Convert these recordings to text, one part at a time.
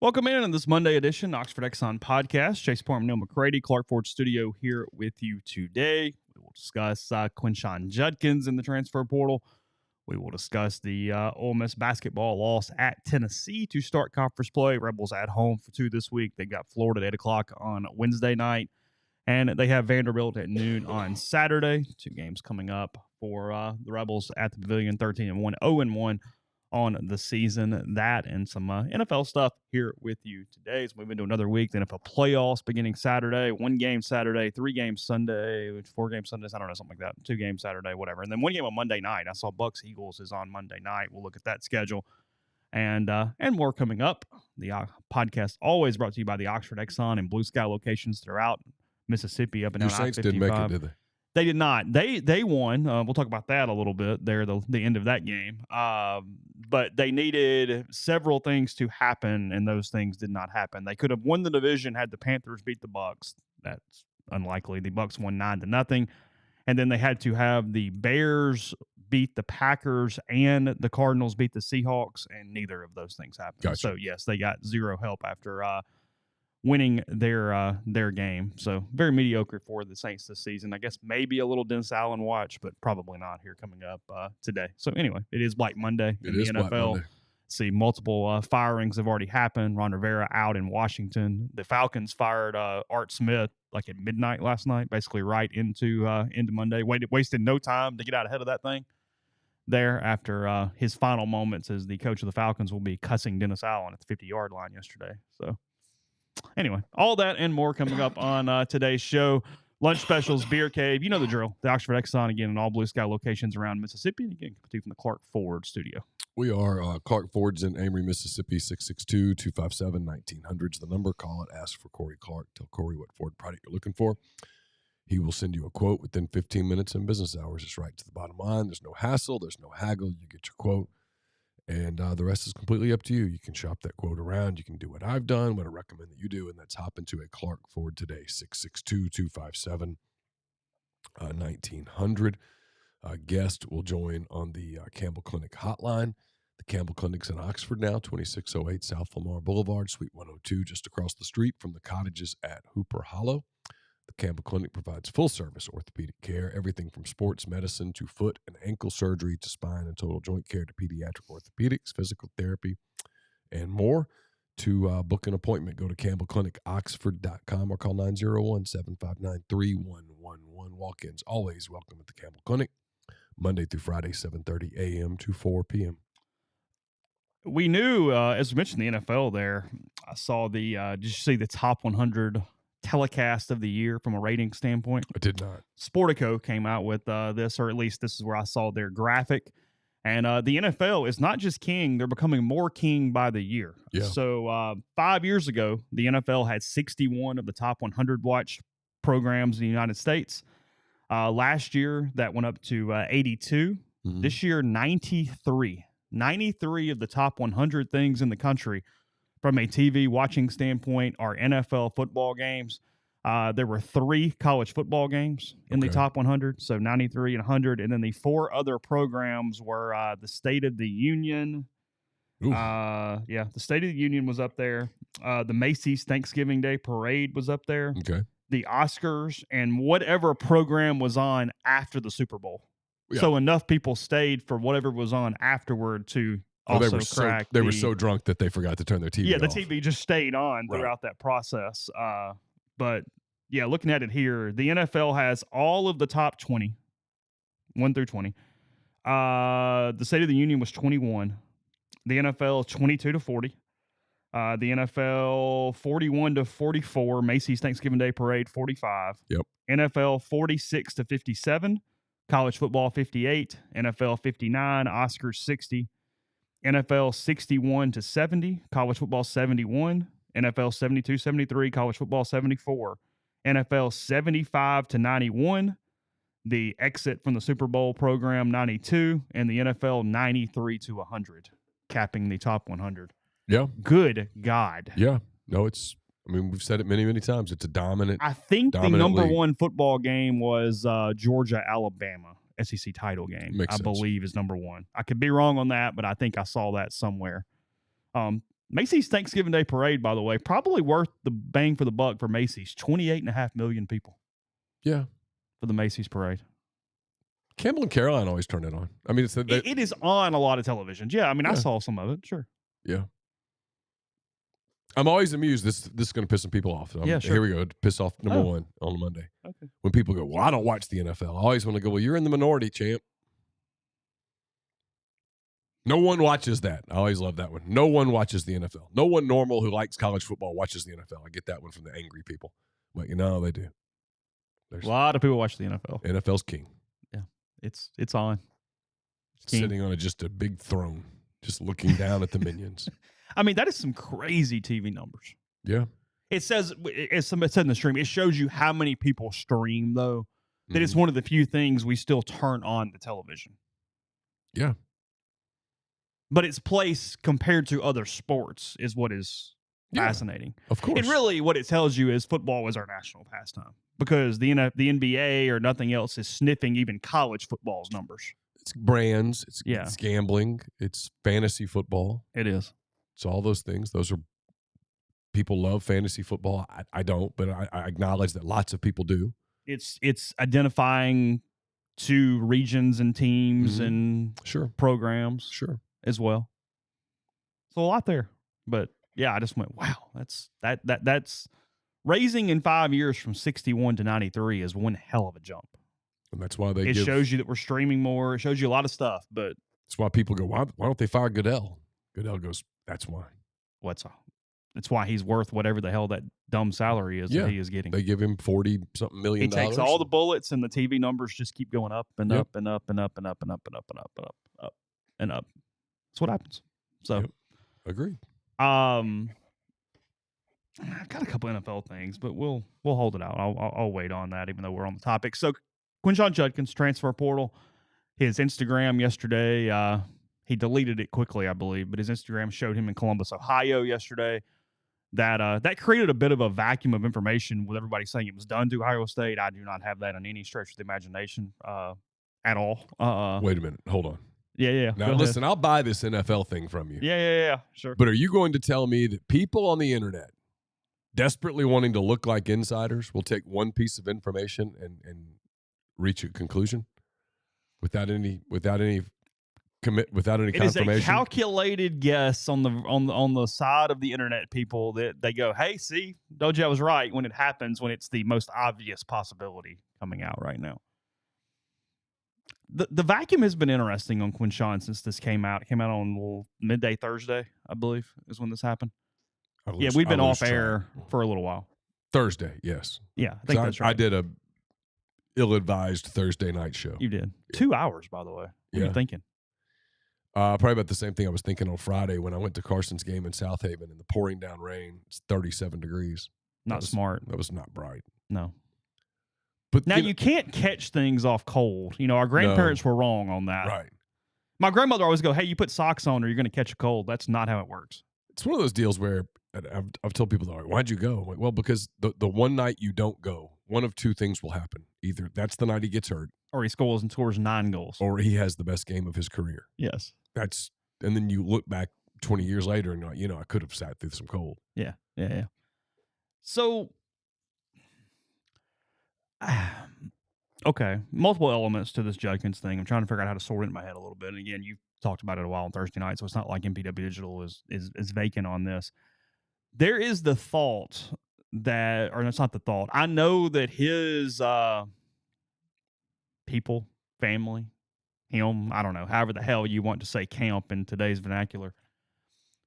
Welcome in on this Monday edition, Oxford Exxon Podcast. Chase Parham, Neal, McCready, Clark Ford Studio here with you today. We will discuss Quinshon Judkins in the transfer portal. We will discuss the Ole Miss basketball loss at Tennessee to start conference play. Rebels at home for 2 this week. They got Florida at 8 o'clock on Wednesday night. And they have Vanderbilt at noon on Saturday. 2 games coming up for the Rebels at the Pavilion, 13-1, 0-1 on the season. That and some NFL stuff here with you today. As we move into another week, the NFL playoffs beginning Saturday, 1 game Saturday, 3 games Sunday, 4 games Sundays, I don't know, something like that, 2 games Saturday, whatever. And then 1 game on Monday night. I saw Bucks Eagles is on Monday night. We'll look at that schedule and more coming up. The podcast always brought to you by the Oxford Exxon and Blue Sky locations throughout Mississippi, up and down I-55. Your Saints didn't make it, did they? They did not. They won. We'll talk about that a little bit there, the end of that game. But they needed several things to happen, and those things did not happen. They could have won the division had the Panthers beat the Bucks. That's unlikely. The Bucks won 9-0, and then they had to have the Bears beat the Packers and the Cardinals beat the Seahawks, and neither of those things happened. Gotcha. So yes, they got zero help after winning their game. So very mediocre for the Saints this season. I guess maybe a little Dennis Allen watch, but probably not here coming up today. So anyway, it is Black Monday in the NFL. See, multiple firings have already happened. Ron Rivera out in Washington. The Falcons fired Art Smith like at midnight last night, basically right into Monday. Wasted no time to get out ahead of that thing there after his final moments as the coach of the Falcons will be cussing Dennis Allen at the 50-yard line yesterday. So anyway, all that and more coming up on today's show. Lunch specials, beer cave, you know the drill. The Oxford Exxon, again, in all Blue Sky locations around Mississippi. Again, coming to you from the Clark Ford Studio. We are Clark Ford's in Amory, Mississippi, 662-257-1900's the number. Call it, ask for Corey Clark. Tell Corey what Ford product you're looking for. He will send you a quote within 15 minutes in business hours. It's right to the bottom line. There's no hassle. There's no haggle. You get your quote. And the rest is completely up to you. You can shop that quote around. You can do what I've done, what I recommend that you do, and that's hop into a Clark Ford today, 662-257-1900. Guest will join on the Campbell Clinic hotline. The Campbell Clinic's in Oxford now, 2608 South Lamar Boulevard, Suite 102, just across the street from the cottages at Hooper Hollow. The Campbell Clinic provides full-service orthopedic care, everything from sports medicine to foot and ankle surgery to spine and total joint care to pediatric orthopedics, physical therapy, and more. To book an appointment, go to campbellclinicoxford.com or call 901-759-3111. Walk-ins always welcome at the Campbell Clinic, Monday through Friday, 7:30 a.m. to 4 p.m. We knew, as we mentioned, the NFL there. I saw did you see the top 100 telecast of the year from a rating standpoint? I did not. Sportico came out with this, or at least this is where I saw their graphic. And the NFL is not just king, they're becoming more king by the year. Yeah. So 5 years ago, the NFL had 61 of the top 100 watched programs in the United States. Last year, that went up to 82. Mm-hmm. This year, 93. 93 of the top 100 things in the country from a TV watching standpoint are NFL football games. There were 3 college football games in the top 100, so 93 and 100. And then the 4 other programs were the State of the Union. The State of the Union was up there. The Macy's Thanksgiving Day Parade was up there. Okay. The Oscars and whatever program was on after the Super Bowl. Yeah. So enough people stayed for whatever was on afterward to also crack. They were so drunk that they forgot to turn their TV off. Yeah, the TV just stayed on throughout that process. But, yeah, looking at it here, the NFL has all of the top 20, 1 through 20. The State of the Union was 21. The NFL 22 to 40. The NFL 41 to 44. Macy's Thanksgiving Day Parade 45. Yep. NFL 46 to 57. College football 58. NFL 59. Oscars 60. NFL 61 to 70. College football 71. NFL 72-73, college football 74, NFL 75 to 91, the exit from the Super Bowl program 92, and the NFL 93 to 100, capping the top 100. Yeah. Good God. Yeah. No, we've said it many, many times. It's a dominant. I think the number league. 1 football game was Georgia-Alabama, SEC title game. Makes sense. Believe is number 1. I could be wrong on that, but I think I saw that somewhere. Macy's Thanksgiving Day Parade, by the way, probably worth the bang for the buck for Macy's. 28.5 million people. Yeah. For the Macy's Parade. Campbell and Caroline always turn it on. I mean, it is on a lot of televisions. Yeah, I mean, I saw some of it. Sure. Yeah. I'm always amused. This is going to piss some people off. Sure. Here we go. Piss off number one on Monday. Okay. When people go, well, I don't watch the NFL. I always want to go, well, you're in the minority, champ. No one watches that. I always love that one. No one watches the NFL. No one normal who likes college football watches the NFL. I get that one from the angry people. But, they do. There's a lot of people watch the NFL. NFL's king. Yeah. It's on. It's sitting on just a big throne, just looking down at the minions. I mean, that is some crazy TV numbers. Yeah. It says, it said in the stream, it shows you how many people stream, though, that it's one of the few things we still turn on the television. Yeah. But its place compared to other sports is what is fascinating. Of course. And really what it tells you is football is our national pastime because the NBA or nothing else is sniffing even college football's numbers. It's brands. It's gambling. It's fantasy football. It is. It's all those things. Those are people love fantasy football. I don't, but I acknowledge that lots of people do. It's identifying to regions and teams and programs as well. So a lot there. But yeah, I just went, wow, that's raising in 5 years from 61 to 93 is one hell of a jump. And that's why it shows you that we're streaming more. It shows you a lot of stuff, but that's why people go, why don't they fire Goodell? Goodell goes, that's why. That's why he's worth whatever the hell that dumb salary is that he is getting. They give him $40-something million. He takes all the bullets and the TV numbers just keep going up and up and up and up and up and up and up and up and up and up. That's what happens. So agreed. I've got a couple NFL things, but we'll hold it out. I'll wait on that, even though we're on the topic. So Quinshon Judkins, transfer portal. His Instagram yesterday, he deleted it quickly, I believe, but his Instagram showed him in Columbus, Ohio yesterday. That created a bit of a vacuum of information with everybody saying it was done to Ohio State. I do not have that in any stretch of the imagination at all. Wait a minute. Hold on. Yeah. Now, listen, I'll buy this NFL thing from you. Yeah. Sure. But are you going to tell me that people on the internet desperately wanting to look like insiders will take one piece of information and reach a conclusion without any confirmation? It is a calculated guess on the side of the internet people that they go, hey, see, told you I was right when it happens, when it's the most obvious possibility coming out right now. The vacuum has been interesting on Quinshon since this came out. It came out on midday Thursday, I believe, is when this happened. We've been off air for a little while. Thursday, yes. Yeah, I think that's right. I did a ill-advised Thursday night show. You did. 2 hours, by the way. What are you thinking? Probably about the same thing I was thinking on Friday when I went to Carson's game in South Haven in the pouring down rain. It's 37 degrees. Not smart. That was not bright. No. But now, you can't catch things off cold. Our grandparents were wrong on that. Right. My grandmother always go, hey, you put socks on or you're going to catch a cold. That's not how it works. It's one of those deals where I've told people, why'd you go? I'm like, well, because the one night you don't go, one of two things will happen. Either that's the night he gets hurt. Or he scores 9 goals. Or he has the best game of his career. Yes. And then you look back 20 years later and I could have sat through some cold. Yeah. So, okay, multiple elements to this Judkins thing. I'm trying to figure out how to sort it in my head a little bit. And again, you've talked about it a while on Thursday night, so it's not like MPW Digital is vacant on this. There is the thought that, or that's not the thought. I know that his people, family, him, I don't know, however the hell you want to say camp in today's vernacular.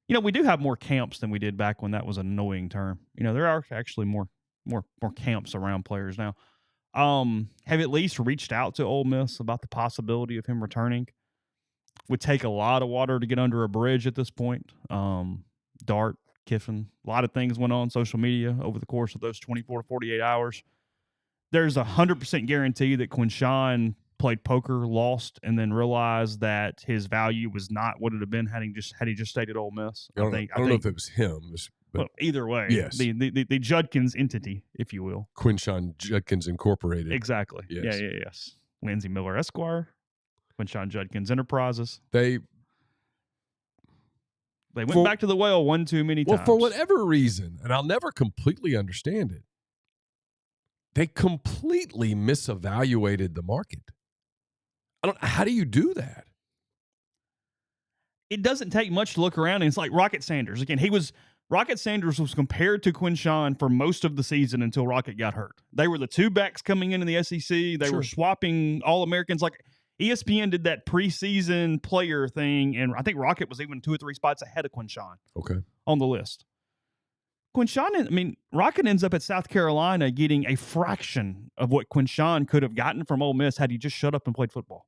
We do have more camps than we did back when that was an annoying term. There are actually more camps around players now. Have at least reached out to Ole Miss about the possibility of him returning. Would take a lot of water to get under a bridge at this point. Dart, Kiffin, a lot of things went on social media over the course of those 24 to 48 hours. There's 100% guarantee that Quinshon played poker, lost, and then realized that his value was not what it had been had he just stayed at Ole Miss. I don't know if it was him. But either way, yes. The Judkins entity, if you will. Quinshon Judkins Incorporated. Exactly. Yes. Yes. Lindsay Miller Esquire, Quinshon Judkins Enterprises. They went back to the well one too many times. Well, for whatever reason, and I'll never completely understand it, they completely misevaluated the market. How do you do that? It doesn't take much to look around, and it's like Rocket Sanders. Again, Rocket Sanders was compared to Quinshon for most of the season until Rocket got hurt. They were the two backs coming into the SEC. They were swapping All-Americans. Like ESPN did that preseason player thing, and I think Rocket was even 2 or 3 spots ahead of Quinshon on the list. Rocket ends up at South Carolina getting a fraction of what Quinshon could have gotten from Ole Miss had he just shut up and played football.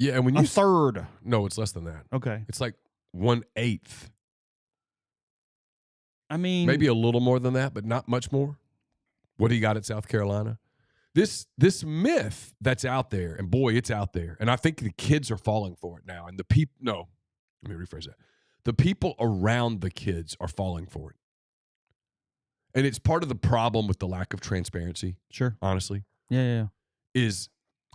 Yeah, and when a third. No, it's less than that. Okay. It's like 1/8. I mean, maybe a little more than that, but not much more. What he got at South Carolina. This myth that's out there, and boy, it's out there. And I think the kids are falling for it now. And let me rephrase that. The people around the kids are falling for it. And it's part of the problem with the lack of transparency. Sure. Honestly. Yeah. Is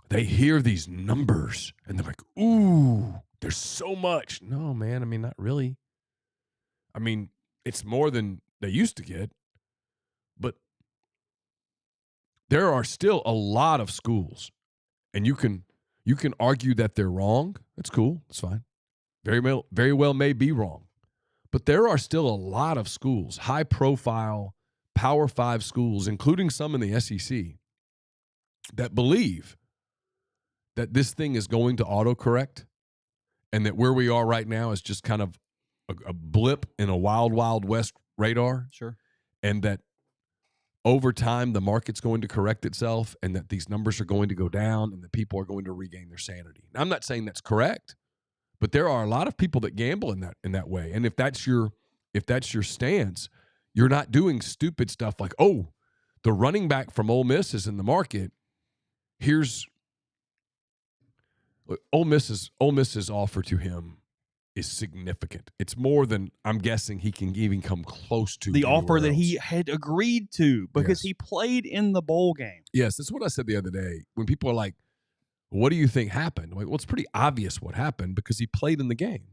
they hear these numbers and they're like, ooh, there's so much. No, man. I mean, not really. I mean, it's more than they used to get. But there are still a lot of schools. And you can argue that they're wrong. That's cool. That's fine. Very well may be wrong. But there are still a lot of schools, high profile, Power 5 schools, including some in the SEC, that believe that this thing is going to autocorrect and that where we are right now is just kind of a blip in a wild, wild west radar. Sure. And that over time the market's going to correct itself and that these numbers are going to go down and that people are going to regain their sanity. Now, I'm not saying that's correct, but there are a lot of people that gamble in that way. And if that's your stance, you're not doing stupid stuff like, oh, the running back from Ole Miss is in the market. Ole Miss's offer to him is significant. It's more than I'm guessing he can even come close to the offer that he had agreed to because he played in the bowl game. Yes, that's what I said the other day. When people are like, what do you think happened? I'm like, well, it's pretty obvious what happened because he played in the game.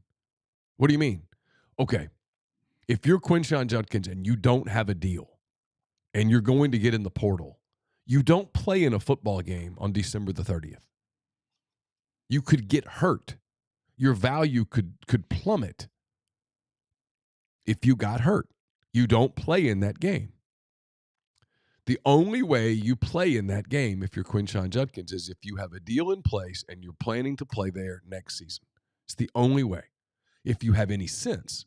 What do you mean? Okay, if you're Quinshon Judkins and you don't have a deal and you're going to get in the portal, you don't play in a football game on December the 30th. You could get hurt. Your value could plummet if you got hurt. You don't play in that game. The only way you play in that game if you're Quinshon Judkins is if you have a deal in place and you're planning to play there next season. It's the only way. If you have any sense.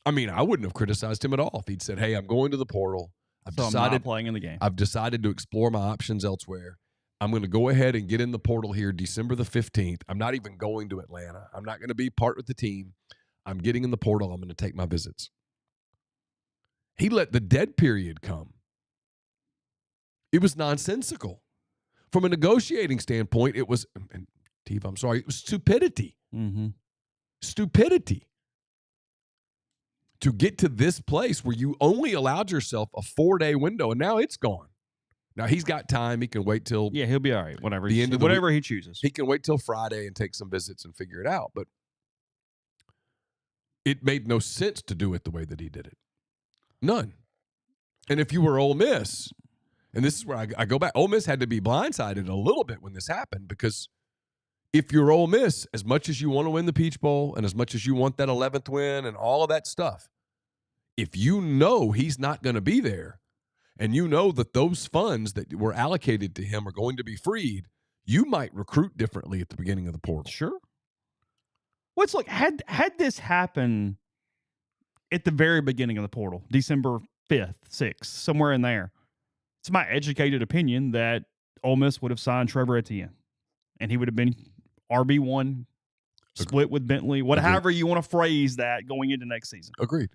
I mean, I wouldn't have criticized him at all if he'd said, hey, I'm going to the portal. I'm not playing in the game. I've decided to explore my options elsewhere. I'm going to go ahead and get in the portal here December the 15th. I'm not even going to Atlanta. I'm not going to be part with the team. I'm getting in the portal. I'm going to take my visits. He let the dead period come. It was nonsensical. From a negotiating standpoint, it was, and Steve, I'm sorry, it was stupidity. Mm-hmm. Stupidity. To get to this place where you only allowed yourself a 4-day window, and now it's gone. Now, he's got time. He can wait till... Yeah, he'll be all right. Whatever he chooses. He can wait till Friday and take some visits and figure it out. But it made no sense to do it the way that he did it. None. And if you were Ole Miss, and this is where I go back, Ole Miss had to be blindsided a little bit when this happened because if you're Ole Miss, as much as you want to win the Peach Bowl and as much as you want that 11th win and all of that stuff, if you know he's not going to be there, and you know that those funds that were allocated to him are going to be freed, you might recruit differently at the beginning of the portal. Sure. Well, it's like, had this happen at the very beginning of the portal, December 5th, 6th, somewhere in there, it's my educated opinion that Ole Miss would have signed Trevor Etienne, and he would have been RB1, split with Bentley, however you want to phrase that going into next season. Agreed.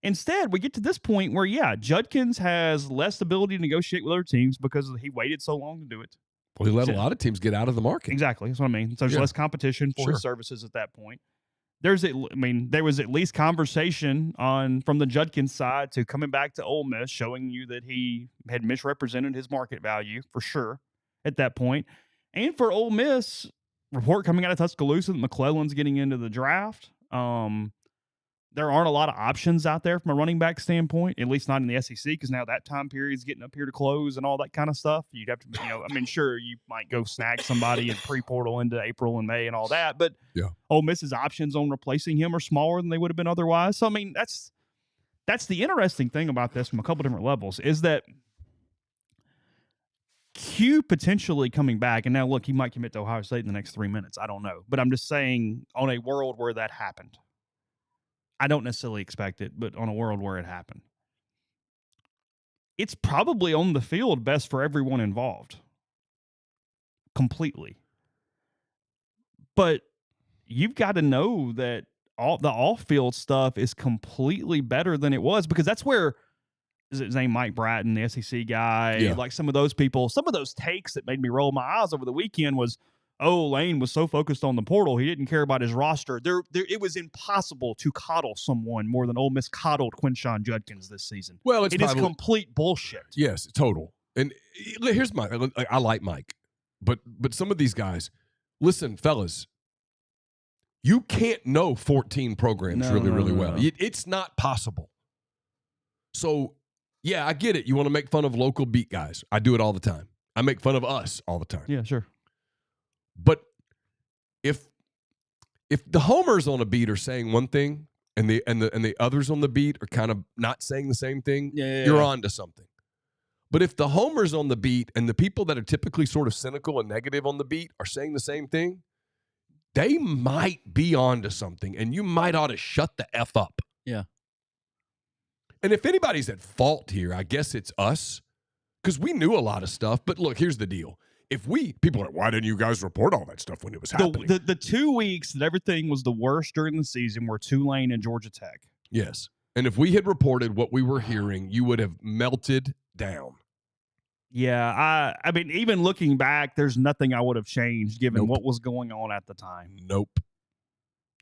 Instead, we get to this point where, Judkins has less ability to negotiate with other teams because he waited so long to do it. Well, he let a lot of teams get out of the market. Exactly. That's what I mean. So there's less competition for his services at that point. There was at least conversation from the Judkins side to coming back to Ole Miss, showing you that he had misrepresented his market value for sure at that point. And for Ole Miss, report coming out of Tuscaloosa that McClellan's getting into the draft. There aren't a lot of options out there from a running back standpoint, at least not in the SEC, because now that time period is getting up here to close and all that kind of stuff. You'd have to, sure, you might go snag somebody in pre-portal into April and May and all that, but Ole Miss's options on replacing him are smaller than they would have been otherwise. So, that's the interesting thing about this from a couple different levels is that Q potentially coming back, and now look, he might commit to Ohio State in the next 3 minutes. I don't know, but I'm just saying on a world where that happened, I don't necessarily expect it, but on a world where it happened, it's probably on the field best for everyone involved. Completely. But you've got to know that all the off-field stuff is completely better than it was, because that's where, is his name Mike Bratton, the SEC guy, like some of those people, some of those takes that made me roll my eyes over the weekend was, Lane was so focused on the portal, he didn't care about his roster. It was impossible to coddle someone more than Ole Miss coddled Quinshon Judkins this season. Well, it is complete bullshit. Yes, total. And here's I like Mike, but some of these guys, listen, fellas, you can't know 14 programs really well. It's not possible. So, yeah, I get it. You want to make fun of local beat guys. I do it all the time. I make fun of us all the time. Yeah, sure. But if the homers on a beat are saying one thing and the others on the beat are kind of not saying the same thing, you're on to something. But if the homers on the beat and the people that are typically sort of cynical and negative on the beat are saying the same thing, they might be on to something, and you might ought to shut the F up. Yeah. And if anybody's at fault here, I guess it's us, because we knew a lot of stuff. But look, here's the deal. People are like, why didn't you guys report all that stuff when it was happening? The 2 weeks that everything was the worst during the season were Tulane and Georgia Tech. Yes. And if we had reported what we were hearing, you would have melted down. Yeah. Even looking back, there's nothing I would have changed given what was going on at the time.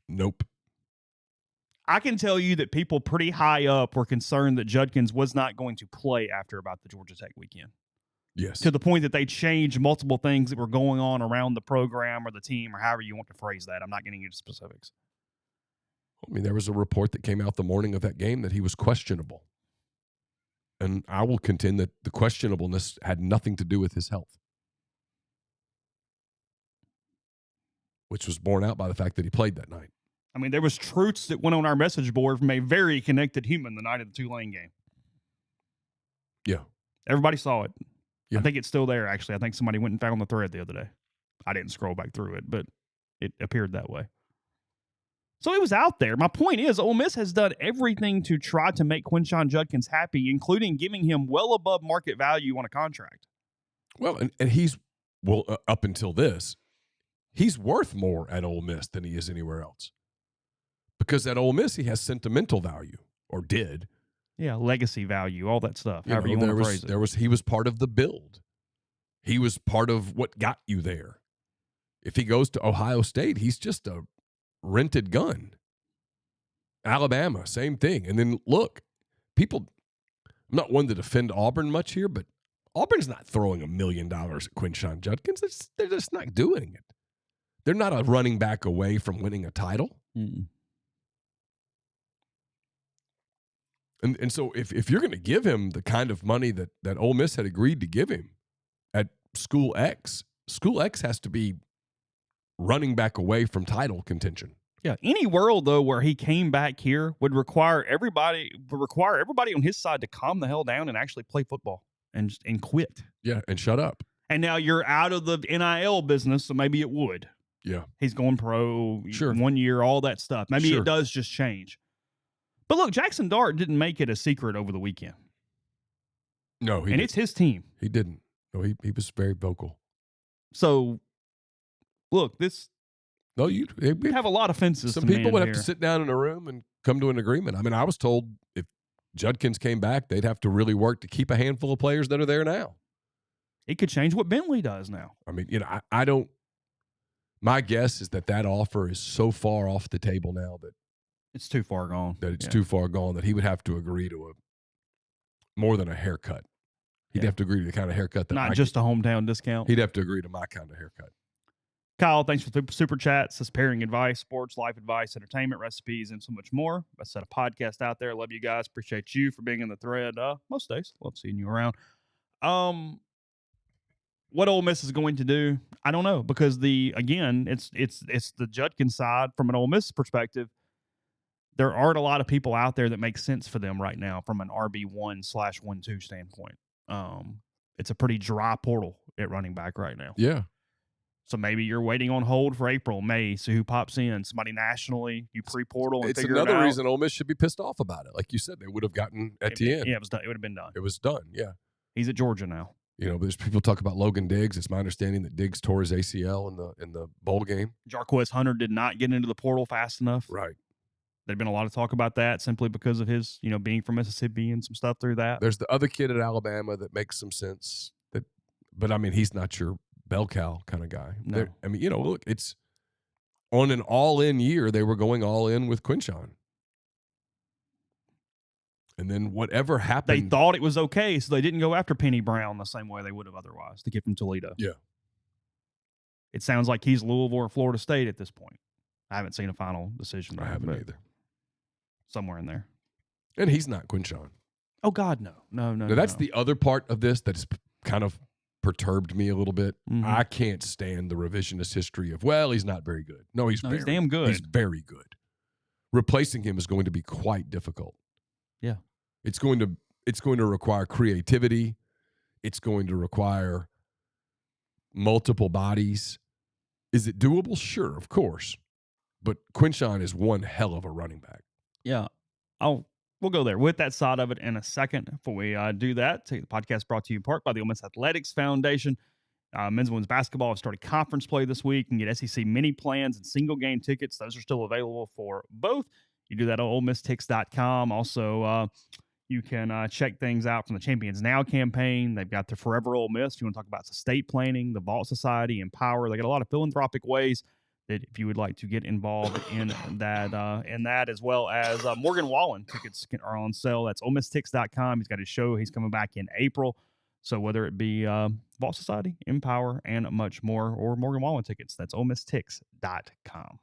Nope. I can tell you that people pretty high up were concerned that Judkins was not going to play after about the Georgia Tech weekend. Yes. To the point that they changed multiple things that were going on around the program or the team or however you want to phrase that. I'm not getting into specifics. There was a report that came out the morning of that game that he was questionable. And I will contend that the questionableness had nothing to do with his health, which was borne out by the fact that he played that night. There was truths that went on our message board from a very connected human the night of the Tulane game. Yeah. Everybody saw it. Yeah. I think it's still there, actually. I think somebody went and found the thread the other day. I didn't scroll back through it, but it appeared that way. So it was out there. My point is, Ole Miss has done everything to try to make Quinshon Judkins happy, including giving him well above market value on a contract. Well, and he's, up until this, he's worth more at Ole Miss than he is anywhere else. Because at Ole Miss, he has sentimental value, or did. Yeah, legacy value, all that stuff, however you want to phrase it. He was part of the build. He was part of what got you there. If he goes to Ohio State, he's just a rented gun. Alabama, same thing. And then, look, I'm not one to defend Auburn much here, but Auburn's not throwing $1 million at Quinshon Judkins. They're just not doing it. They're not a running back away from winning a title. Mm-mm. And so if you're going to give him the kind of money that Ole Miss had agreed to give him at School X has to be running back away from title contention. Yeah, any world, though, where he came back here would require everybody on his side to calm the hell down and actually play football and quit. Yeah, and shut up. And now you're out of the NIL business, so maybe it would. Yeah. He's going pro, sure. 1 year, all that stuff. Maybe sure. It does just change. But look, Jackson Dart didn't make it a secret over the weekend. No, and it's his team. He didn't. No, he was very vocal. So, look, we have a lot of fences. Some people would have here. to sit down in a room and come to an agreement. I was told if Judkins came back, they'd have to really work to keep a handful of players that are there now. It could change what Bentley does now. I don't. My guess is that offer is so far off the table now that it's too far gone. Too far gone that he would have to agree to more than a haircut. He'd have to agree to the kind of haircut that not just a hometown discount. He'd have to agree to my kind of haircut. Kyle, thanks for the super chats, this pairing advice, sports, life advice, entertainment, recipes, and so much more. Best set of podcasts out there. Love you guys. Appreciate you for being in the thread most days. Love seeing you around. What Ole Miss is going to do, I don't know, because it's the Judkins side from an Ole Miss perspective. There aren't a lot of people out there that make sense for them right now from an RB1/1-2 standpoint. It's a pretty dry portal at running back right now. Yeah. So maybe you're waiting on hold for April, May, see who pops in. Somebody nationally, you pre-portal and figure it out. It's another reason Ole Miss should be pissed off about it. Like you said, they would have gotten Etienne. Yeah, it was done. It would have been done. It was done, yeah. He's at Georgia now. You know, there's people talk about Logan Diggs. It's my understanding that Diggs tore his ACL in the bowl game. Jarquez Hunter did not get into the portal fast enough. Right. There'd been a lot of talk about that simply because of his, being from Mississippi and some stuff through that. There's the other kid at Alabama that makes some sense. But I mean, he's not your bell cow kind of guy. No. I mean, look, it's on an all-in year. They were going all in with Quinshon. And then whatever happened. They thought it was okay, so they didn't go after Penny Brown the same way they would have otherwise to get from Toledo. Yeah. It sounds like he's Louisville or Florida State at this point. I haven't seen a final decision. I haven't either. Somewhere in there. And he's not Quinshon. Oh, God, no. No, that's the other part of this that's kind of perturbed me a little bit. Mm-hmm. I can't stand the revisionist history of, he's not very good. No, he's damn good. He's very good. Replacing him is going to be quite difficult. Yeah. It's going to require creativity. It's going to require multiple bodies. Is it doable? Sure, of course. But Quinshon is one hell of a running back. Yeah. We'll go there with that side of it in a second. Before we do that, the podcast brought to you in part by the Ole Miss Athletics Foundation. Men's and women's basketball have started conference play this week. You can get SEC mini plans and single game tickets. Those are still available for both. You do that on OleMissTix.com. Also, you can check things out from the Champions Now campaign. They've got the Forever Ole Miss. If you want to talk about estate planning, the Vault Society, Empower. They got a lot of philanthropic ways that if you would like to get involved in that, as well as Morgan Wallen tickets are on sale. That's OleMissTix.com. He's got his show. He's coming back in April. So whether it be Vault Society, Empower, and much more, or Morgan Wallen tickets, that's OleMissTix.com.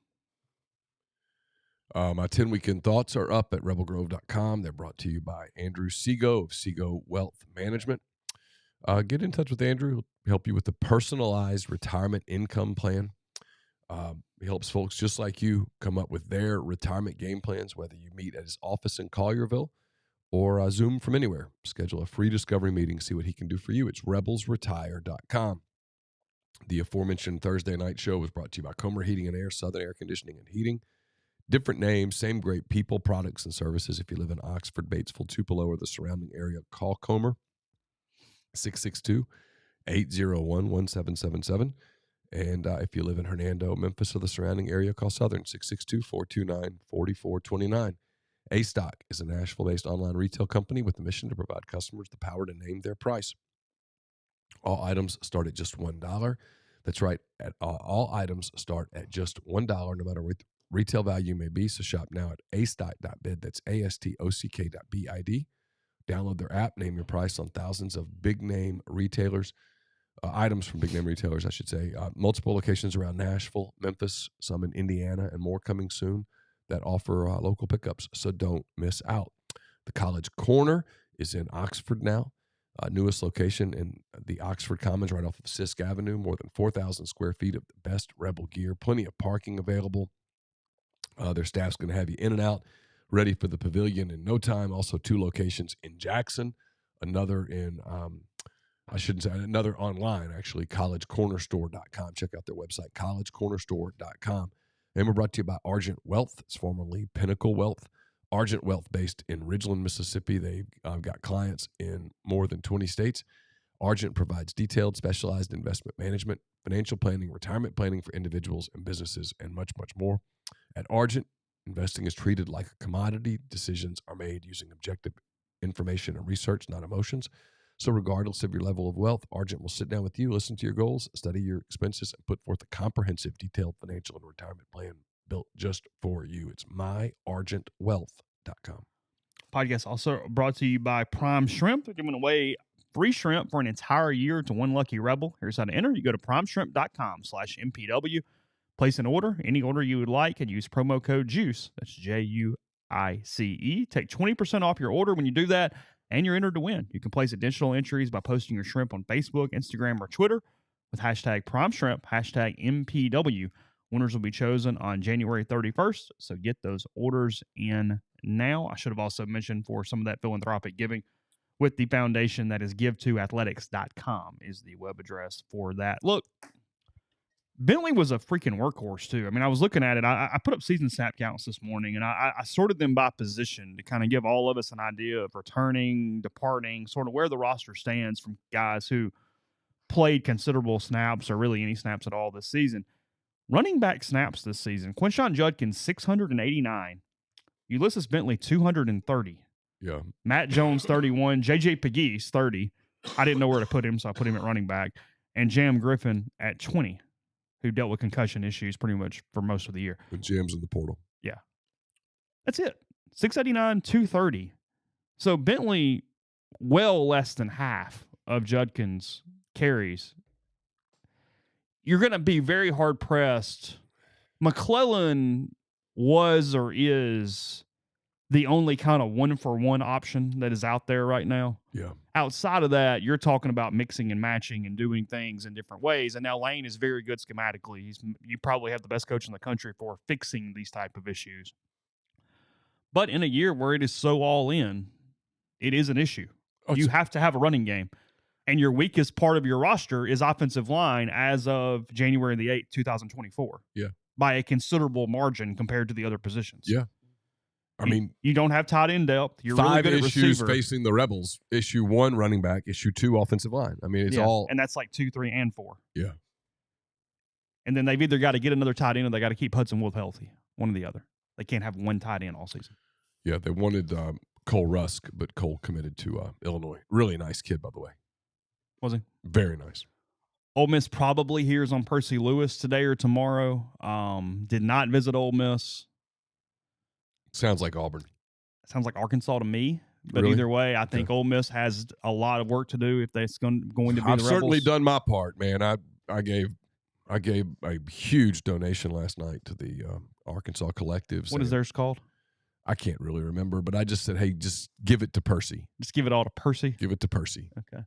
My 10 weekend thoughts are up at rebelgrove.com. They're brought to you by Andrew Seago of Seago Wealth Management. Get in touch with Andrew. He'll help you with the personalized retirement income plan. He helps folks just like you come up with their retirement game plans, whether you meet at his office in Collierville or Zoom from anywhere. Schedule a free discovery meeting, see what he can do for you. It's rebelsretire.com. The aforementioned Thursday night show was brought to you by Comer Heating and Air, Southern Air Conditioning and Heating. Different names, same great people, products, and services. If you live in Oxford, Batesville, Tupelo, or the surrounding area, call Comer, 662-801-1777. And if you live in Hernando, Memphis, or the surrounding area, call Southern, 662-429-4429. A-Stock is a Nashville-based online retail company with the mission to provide customers the power to name their price. All items start at just $1. That's right. All items start at just $1, no matter what retail value may be. So shop now at astock.bid. That's ASTOCK.bid. Download their app, name your price on thousands of big-name retailers. Items from big-name retailers, I should say. Multiple locations around Nashville, Memphis, some in Indiana, and more coming soon that offer local pickups, so don't miss out. The College Corner is in Oxford now. Newest location in the Oxford Commons right off of Sisk Avenue. More than 4,000 square feet of the best Rebel gear. Plenty of parking available. Their staff's going to have you in and out, ready for the pavilion in no time. Also 2 locations in Jackson, another in another online, actually, collegecornerstore.com. Check out their website, collegecornerstore.com. And we're brought to you by Argent Wealth. It's formerly Pinnacle Wealth. Argent Wealth, based in Ridgeland, Mississippi. They've got clients in more than 20 states. Argent provides detailed, specialized investment management, financial planning, retirement planning for individuals and businesses, and much, much more. At Argent, investing is treated like a commodity. Decisions are made using objective information and research, not emotions. So regardless of your level of wealth, Argent will sit down with you, listen to your goals, study your expenses, and put forth a comprehensive, detailed financial and retirement plan built just for you. It's myargentwealth.com. Podcast also brought to you by Prime Shrimp. They're giving away free shrimp for an entire year to one lucky rebel. Here's how to enter. You go to primeshrimp.com/MPW. Place an order, any order you would like, and use promo code JUICE. That's JUICE. Take 20% off your order when you do that, and you're entered to win. You can place additional entries by posting your shrimp on Facebook, Instagram, or Twitter with hashtag PrimeShrimp, hashtag MPW. Winners will be chosen on January 31st, so get those orders in now. I should have also mentioned for some of that philanthropic giving with the foundation that is givetoathletics.com is the web address for that. Look, Bentley was a freaking workhorse, too. I mean, I was looking at it. I put up season snap counts this morning, and I sorted them by position to kind of give all of us an idea of returning, departing, sort of where the roster stands from guys who played considerable snaps or really any snaps at all this season. Running back snaps this season, Quinshon Judkins, 689. Ulysses Bentley, 230. Yeah. Matt Jones, 31. J.J. Pegues, 30. I didn't know where to put him, so I put him at running back. And Jam Griffin at 20, who dealt with concussion issues pretty much for most of the year. And Jam's in the portal. Yeah. That's it. 689, 230. So Bentley, well less than half of Judkins' carries. You're going to be very hard-pressed. McClellan was or is the only kind of one-for-one option that is out there right now. Yeah. Outside of that, you're talking about mixing and matching and doing things in different ways. And now Lane is very good schematically. You probably have the best coach in the country for fixing these type of issues. But in a year where it is so all in, it is an issue. You have to have a running game. And your weakest part of your roster is offensive line as of January the 8th, 2024. Yeah. By a considerable margin compared to the other positions. Yeah. I mean, you don't have tight end depth. You're really good at receiver. 5 issues facing the Rebels. Issue 1, running back. Issue 2, offensive line. I mean, it's all. And that's like 2, 3, and 4. Yeah. And then they've either got to get another tight end or they got to keep Hudson Wolf healthy. One or the other. They can't have one tight end all season. Yeah, they wanted Cole Rusk, but Cole committed to Illinois. Really nice kid, by the way. Was he? Very nice. Ole Miss probably hears on Percy Lewis today or tomorrow. Did not visit Ole Miss. Sounds like Auburn. Sounds like Arkansas to me. But Really? Either way, I think Ole Miss has a lot of work to do if they're going to be the I've Rebels. certainly done my part, man. I gave a huge donation last night to the Arkansas Collective. What is theirs called? I can't really remember, but I just said, hey, just give it to Percy. Just give it all to Percy? Give it to Percy. Okay.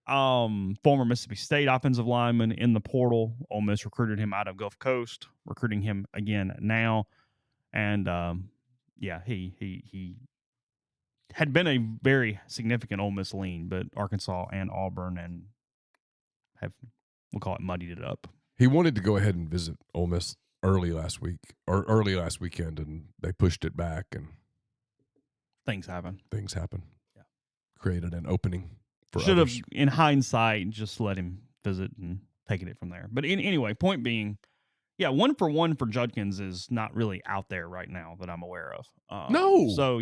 Former Mississippi State offensive lineman in the portal. Ole Miss recruited him out of Gulf Coast, recruiting him again now. And, he had been a very significant Ole Miss lean, but Arkansas and Auburn and we'll call it muddied it up. He wanted to go ahead and visit Ole Miss early last weekend, and they pushed it back, and things happen. Yeah. Created an opening for Should have, others. in hindsight, just let him visit and taken it from there. But anyway, point being, yeah, 1-for-1 for Judkins is not really out there right now that I'm aware of. No. So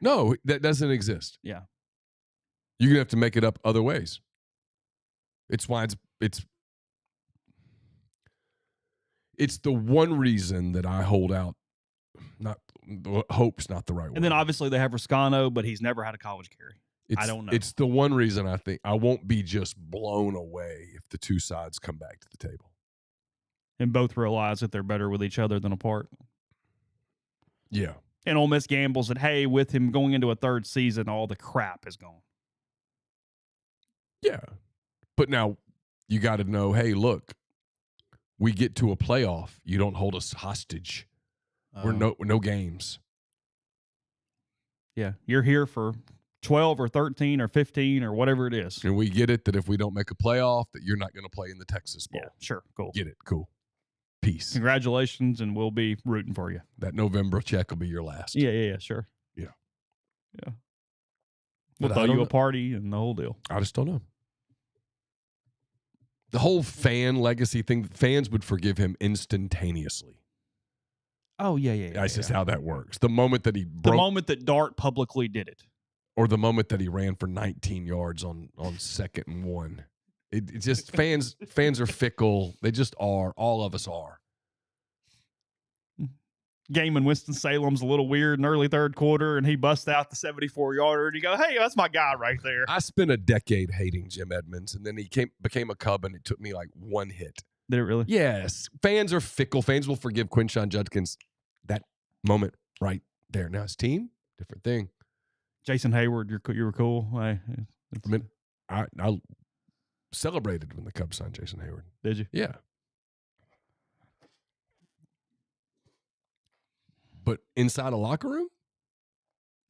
No, that doesn't exist. Yeah. You're going to have to make it up other ways. It's why it's the one reason that I hold out. Hope's not the right word. And then obviously they have Ruscano, but he's never had a college carry. I don't know. It's the one reason I think I won't be just blown away if the two sides come back to the table. And both realize that they're better with each other than apart. Yeah. And Ole Miss gambles that, hey, with him going into a third season, all the crap is gone. Yeah. But now you got to know, hey, look, we get to a playoff. You don't hold us hostage. We're no games. Yeah. You're here for 12 or 13 or 15 or whatever it is. And we get it that if we don't make a playoff, that you're not going to play in the Texas Bowl. Yeah, sure. Cool. Get it. Cool. Peace. Congratulations, and we'll be rooting for you. That November check will be your last. Yeah, sure. Yeah. We'll throw you a party and the whole deal. I just don't know. The whole fan legacy thing, fans would forgive him instantaneously. Oh, yeah. That's just how that works. The moment that he broke. The moment that Dart publicly did it. Or the moment that he ran for 19 yards on 2nd and 1. It just fans are fickle. They just are. All of us are. game in Winston-Salem's a little weird in early third quarter, and he busts out the 74-yarder, and you go, hey, that's my guy right there. I spent a decade hating Jim Edmonds, and then he became a Cub, and it took me like one hit. Did it really? Yes. Fans are fickle. Fans will forgive Quinshon Judkins that moment right there. Now his team, different thing. Jason Hayward, you were cool. I mean, I celebrated when the Cubs signed Jason Hayward. Did you? Yeah. But inside a locker room,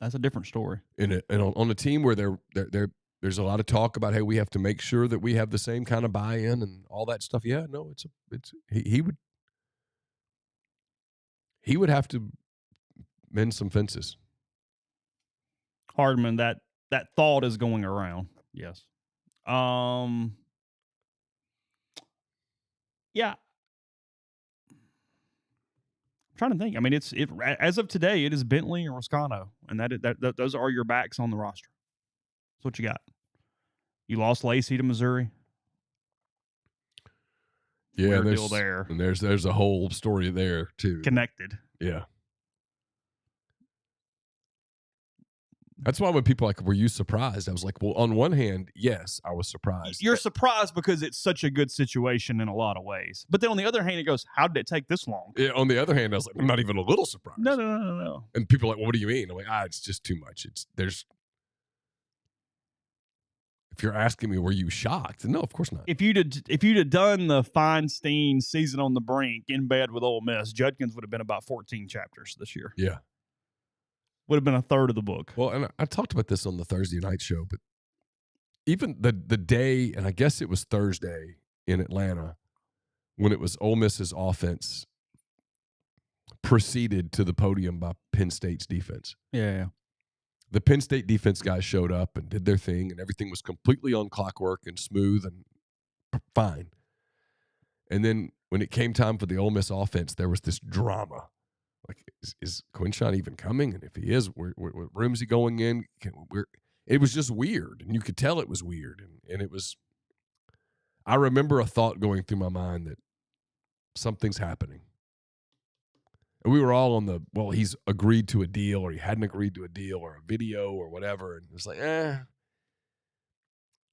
that's a different story. And on a team where there's a lot of talk about, hey, we have to make sure that we have the same kind of buy-in and all that stuff. Yeah, no, he would have to mend some fences. Hardman, that thought is going around. Yes. Yeah. I'm trying to think. I mean, as of today, it is Bentley or Roscano, and that those are your backs on the roster. That's what you got. You lost Lacey to Missouri. Yeah, there's deal there. And there's a whole story there too. Connected. Yeah. That's why when people are like, were you surprised? I was like, well, on one hand, yes, I was surprised. You're surprised because it's such a good situation in a lot of ways. But then on the other hand, it goes, how did it take this long? Yeah, on the other hand, I was like, I'm not even a little surprised. No. And people are like, well, what do you mean? I'm like, it's just too much. If you're asking me, were you shocked? No, of course not. If you'd have done the Feinstein season on the brink in bed with Ole Miss, Judkins would have been about 14 chapters this year. Yeah. Would have been a third of the book. Well, and I talked about this on the Thursday night show, but even the day, and I guess it was Thursday in Atlanta, when it was Ole Miss's offense proceeded to the podium by Penn State's defense. Yeah. The Penn State defense guys showed up and did their thing, and everything was completely on clockwork and smooth and fine. And then when it came time for the Ole Miss offense, there was this drama. Like, is Quinshon even coming? And if he is, what room is he going in? It was just weird, and you could tell it was weird. And it was – I remember a thought going through my mind that something's happening. And we were all on well, he's agreed to a deal or he hadn't agreed to a deal or a video or whatever. And it was like, I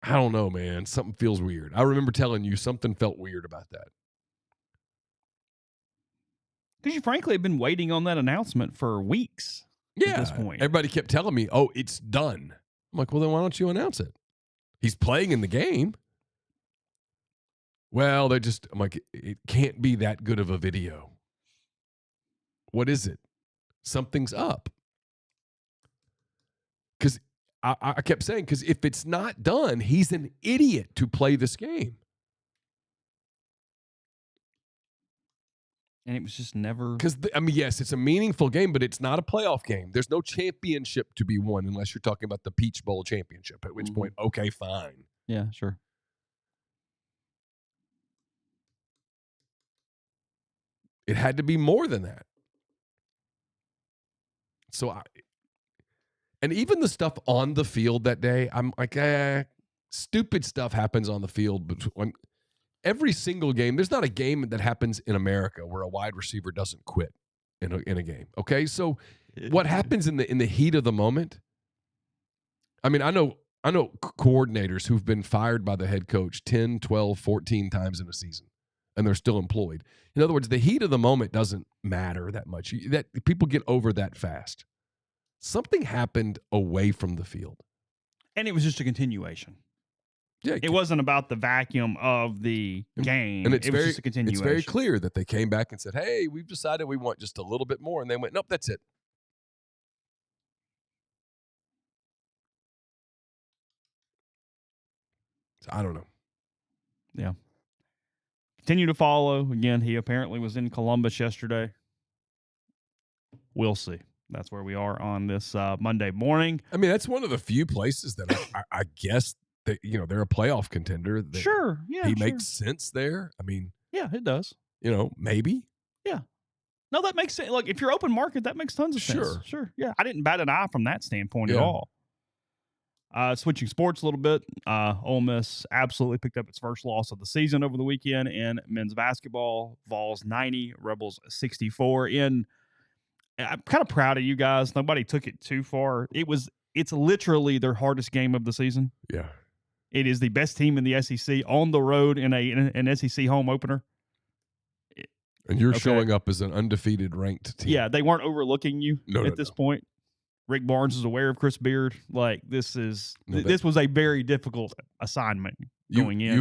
don't know, man. Something feels weird. I remember telling you something felt weird about that. Because you frankly have been waiting on that announcement for weeks at this point. Everybody kept telling me, oh, it's done. I'm like, well, then why don't you announce it? He's playing in the game. Well, I'm like, it can't be that good of a video. What is it? Something's up. Because I kept saying, because if it's not done, he's an idiot to play this game. And it was just never. Because, yes, it's a meaningful game, but it's not a playoff game. There's no championship to be won unless you're talking about the Peach Bowl championship, at which point, okay, fine. Yeah, sure. It had to be more than that. So, and even the stuff on the field that day, I'm like, stupid stuff happens on the field. But every single game, there's not a game that happens in America where a wide receiver doesn't quit in a game. Okay, so what happens in the heat of the moment? I mean, I know coordinators who've been fired by the head coach 10, 12, 14 times in a season, and they're still employed. In other words, the heat of the moment doesn't matter that much. That people get over that fast. Something happened away from the field, and it was just a continuation. Yeah, it wasn't about the vacuum of the game. And it was just a continuation. It's very clear that they came back and said, "Hey, we've decided we want just a little bit more," and they went, "Nope, that's it." So I don't know. Yeah. Continue to follow. Again, he apparently was in Columbus yesterday. We'll see. That's where we are on this Monday morning. I mean, that's one of the few places that I guess that, they're a playoff contender. Sure. Yeah. He makes sense there. I mean, yeah, it does. Maybe. Yeah. No, that makes sense. Look, if you're open market, that makes tons of sense. Sure. Yeah. I didn't bat an eye from that standpoint at all. Switching sports a little bit, Ole Miss absolutely picked up its first loss of the season over the weekend in men's basketball. Vols 90, Rebels 64 in I'm kind of proud of you guys. Nobody took it too far. It's literally their hardest game of the season. Yeah. It is the best team in the SEC on the road in an SEC home opener. And you're showing up as an undefeated ranked team. Yeah, they weren't overlooking you at this point. Rick Barnes is aware of Chris Beard. Like, this was a very difficult assignment going in.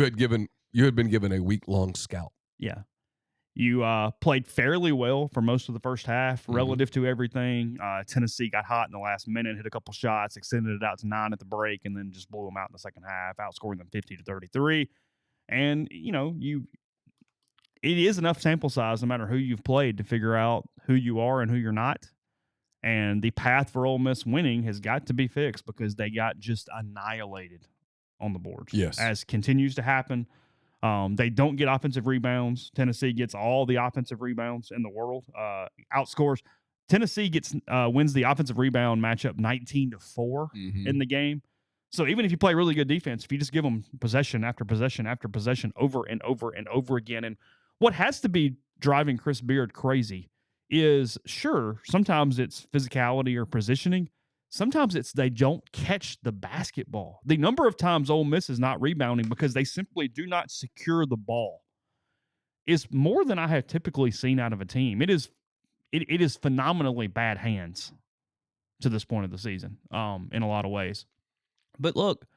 You had been given a week-long scout. Yeah. You played fairly well for most of the first half relative to everything. Tennessee got hot in the last minute, hit a couple shots, extended it out to 9 at the break, and then just blew them out in the second half, outscoring them 50-33. And, it is enough sample size, no matter who you've played, to figure out who you are and who you're not. And the path for Ole Miss winning has got to be fixed because they got just annihilated on the boards. Yes. As continues to happen. They don't get offensive rebounds. Tennessee gets all the offensive rebounds in the world. Outscores. Tennessee wins the offensive rebound matchup 19-4 in the game. So even if you play really good defense, if you just give them possession after possession after possession over and over and over again, and what has to be driving Chris Beard crazy is, sure, sometimes it's physicality or positioning. Sometimes it's they don't catch the basketball. The number of times Ole Miss is not rebounding because they simply do not secure the ball is more than I have typically seen out of a team. It is phenomenally bad hands to this point of the season in a lot of ways. But look,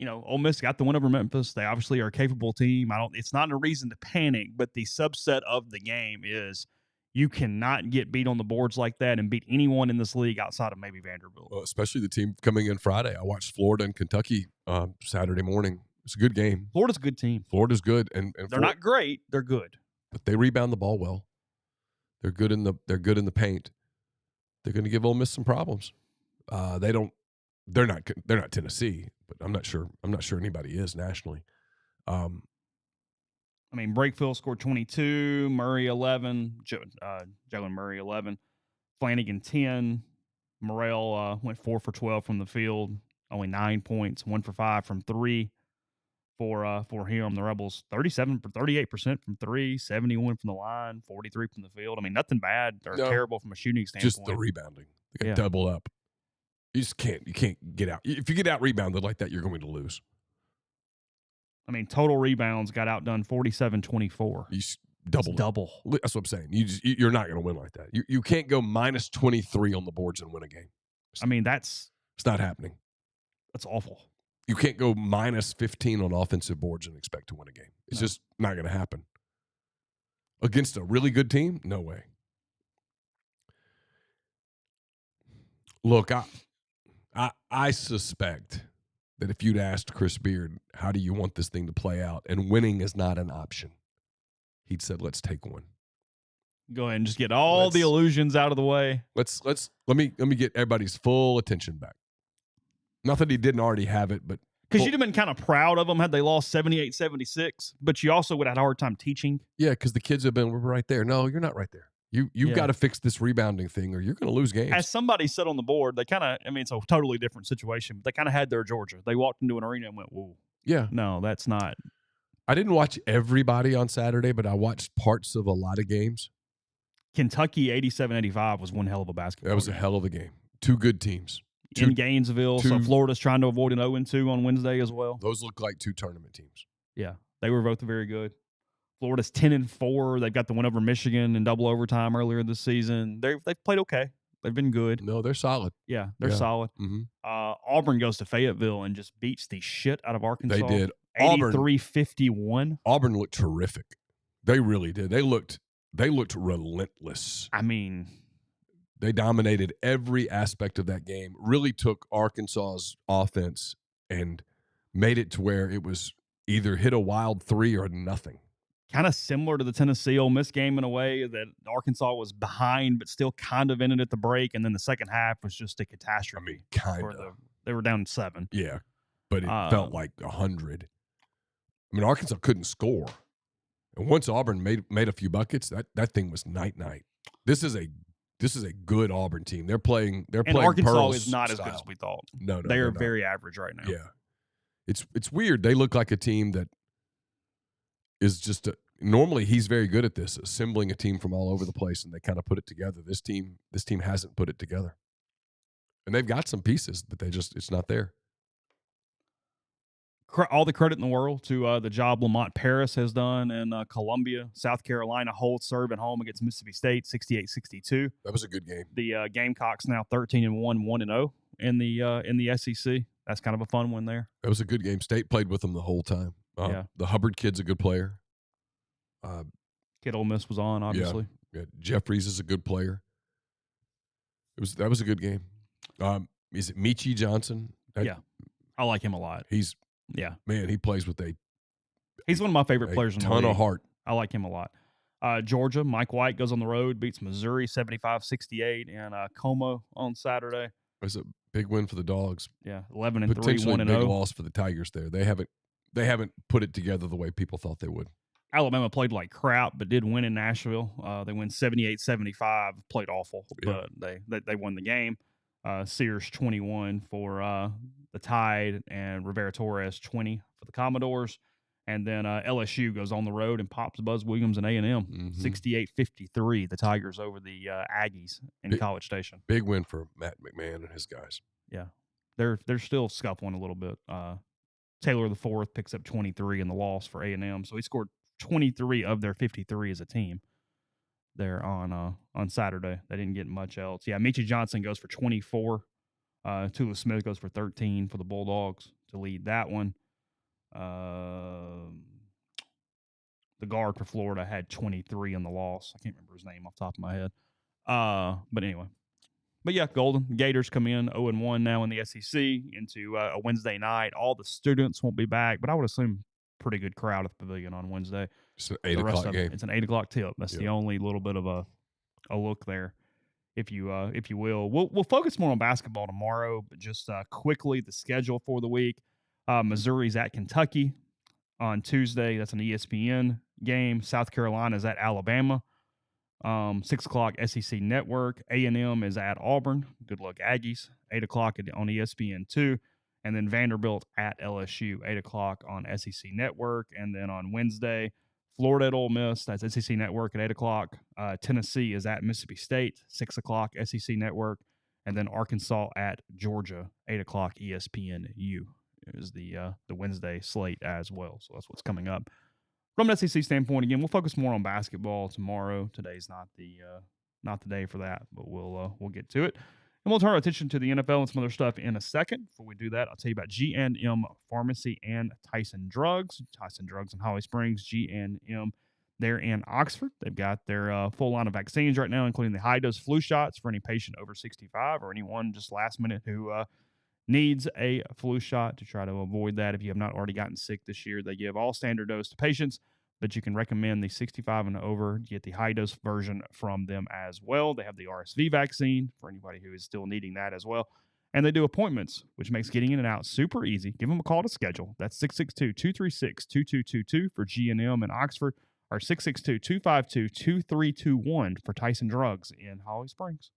Ole Miss got the win over Memphis. They obviously are a capable team. It's not a reason to panic, but the subset of the game is you cannot get beat on the boards like that and beat anyone in this league outside of maybe Vanderbilt. Well, especially the team coming in Friday. I watched Florida and Kentucky Saturday morning. It's a good game. Florida's a good team. Florida's good, and they're not great. They're good, but they rebound the ball well. They're good in the paint. They're going to give Ole Miss some problems. They're not Tennessee, but I'm not sure anybody is nationally. Brakefield scored 22, Murray 11, Jalen Murray 11, Flanagan 10, Morrell went 4 for 12 from the field, only 9 points, 1 for 5 from 3 for him. The Rebels 38% from 3, 71 from the line, 43 from the field. Nothing bad or terrible from a shooting standpoint. Just the rebounding. They got double up. You can't get out. If you get out rebounded like that, you're going to lose. Total rebounds got outdone 47-24. You double. That's what I'm saying. You're not going to win like that. You can't go minus 23 on the boards and win a game. It's not happening. That's awful. You can't go minus 15 on offensive boards and expect to win a game. It's just not going to happen. Against a really good team? No way. Look, I suspect that if you'd asked Chris Beard, how do you want this thing to play out, and winning is not an option, he'd said, let's take one. Go ahead and just get all the illusions out of the way. Let me get everybody's full attention back. Not that he didn't already have it, but because you'd have been kind of proud of them had they lost 78-76, but you also would have had a hard time teaching. Yeah, because the kids we're right there. No, you're not right there. You've got to fix this rebounding thing or you're going to lose games. As somebody said on the board, they kind of, it's a totally different situation, but they kind of had their Georgia. They walked into an arena and went, whoa. Yeah. No, that's not. I didn't watch everybody on Saturday, but I watched parts of a lot of games. Kentucky 87-85 was one hell of a basketball game. That was a hell of a game. Two good teams. In Gainesville, so Florida's trying to avoid an 0-2 on Wednesday as well. Those look like two tournament teams. Yeah, they were both very good. Florida's 10-4. They've got the win over Michigan in double overtime earlier this season. They've played okay. They've been good. No, they're solid. Yeah, they're solid. Mm-hmm. Auburn goes to Fayetteville and just beats the shit out of Arkansas. They did. 83-51. Auburn looked terrific. They really did. They looked relentless. They dominated every aspect of that game, really took Arkansas's offense and made it to where it was either hit a wild three or nothing. Kind of similar to the Tennessee Ole Miss game in a way that Arkansas was behind but still kind of in it at the break, and then the second half was just a catastrophe. Kind of. They were down 7. Yeah, but it felt like 100. Arkansas couldn't score. And once Auburn made a few buckets, that thing was night-night. This is a good Auburn team. They're playing Arkansas Pearl's is not style. as good as we thought. No, they are very average right now. Yeah, it's weird. They look like a team that is just normally he's very good at this, assembling a team from all over the place, and they kind of put it together. This team hasn't put it together. And they've got some pieces, but it's not there. All the credit in the world to the job Lamont Paris has done in Columbia, South Carolina. Holds serve at home against Mississippi State, 68-62. That was a good game. The Gamecocks now 13-1, 1-0 in the SEC. That's kind of a fun one there. That was a good game. State played with them the whole time. The Hubbard kid's a good player. Kid Ole Miss was on, obviously. Yeah. Jeffries is a good player. That was a good game. Is it Michi Johnson? I like him a lot. Man, he plays with he's one of my favorite players in the league. Ton of heart. I like him a lot. Georgia, Mike White goes on the road, beats Missouri 75-68 in Como on Saturday. It was a big win for the Dogs. Yeah, 11-3, 1-0. Potentially a big loss for the Tigers there. They haven't put it together the way people thought they would. Alabama played like crap, but did win in Nashville. They win 78-75. Played awful, but they won the game. Sears 21 for the Tide, and Rivera Torres 20 for the Commodores. And then LSU goes on the road and pops Buzz Williams and A&M, 68-53. The Tigers over the Aggies in College Station. Big win for Matt McMahon and his guys. Yeah, they're still scuffling a little bit. Taylor IV picks up 23 in the loss for A&M, so he scored 23 of their 53 as a team there on Saturday. They didn't get much else. Yeah, Michi Johnson goes for 24. Tula Smith goes for 13 for the Bulldogs to lead that one. The guard for Florida had 23 in the loss. I can't remember his name off the top of my head. But anyway. But yeah, Golden Gators come in 0-1 now in the SEC into a Wednesday night. All the students won't be back, but I would assume pretty good crowd at the Pavilion on Wednesday. It's an 8 o'clock game. It's an 8 o'clock tip. That's the only little bit of a look there, if you will. We'll focus more on basketball tomorrow, but just quickly the schedule for the week. Missouri's at Kentucky on Tuesday. That's an ESPN game. South Carolina's at Alabama. 6 o'clock SEC Network. A&M is at Auburn. Good luck, Aggies. 8 o'clock on ESPN2. And then Vanderbilt at LSU, 8 o'clock on SEC Network. And then on Wednesday, Florida at Ole Miss. That's SEC Network at 8 o'clock. Tennessee is at Mississippi State, 6 o'clock SEC Network. And then Arkansas at Georgia, 8 o'clock ESPNU is the Wednesday slate as well. So that's what's coming up. From an SEC standpoint, again, we'll focus more on basketball tomorrow. Today's not the day for that, but we'll get to it. And we'll turn our attention to the NFL and some other stuff in a second. Before we do that, I'll tell you about G&M Pharmacy and Tyson Drugs. Tyson Drugs in Holly Springs, G&M there in Oxford. They've got their full line of vaccines right now, including the high-dose flu shots for any patient over 65 or anyone just last minute who needs a flu shot to try to avoid that. If you have not already gotten sick this year, they give all standard dose to patients, but you can recommend the 65 and over. Get the high-dose version from them as well. They have the RSV vaccine for anybody who is still needing that as well. And they do appointments, which makes getting in and out super easy. Give them a call to schedule. That's 662-236-2222 for G&M in Oxford, or 662-252-2321 for Tyson Drugs in Holly Springs.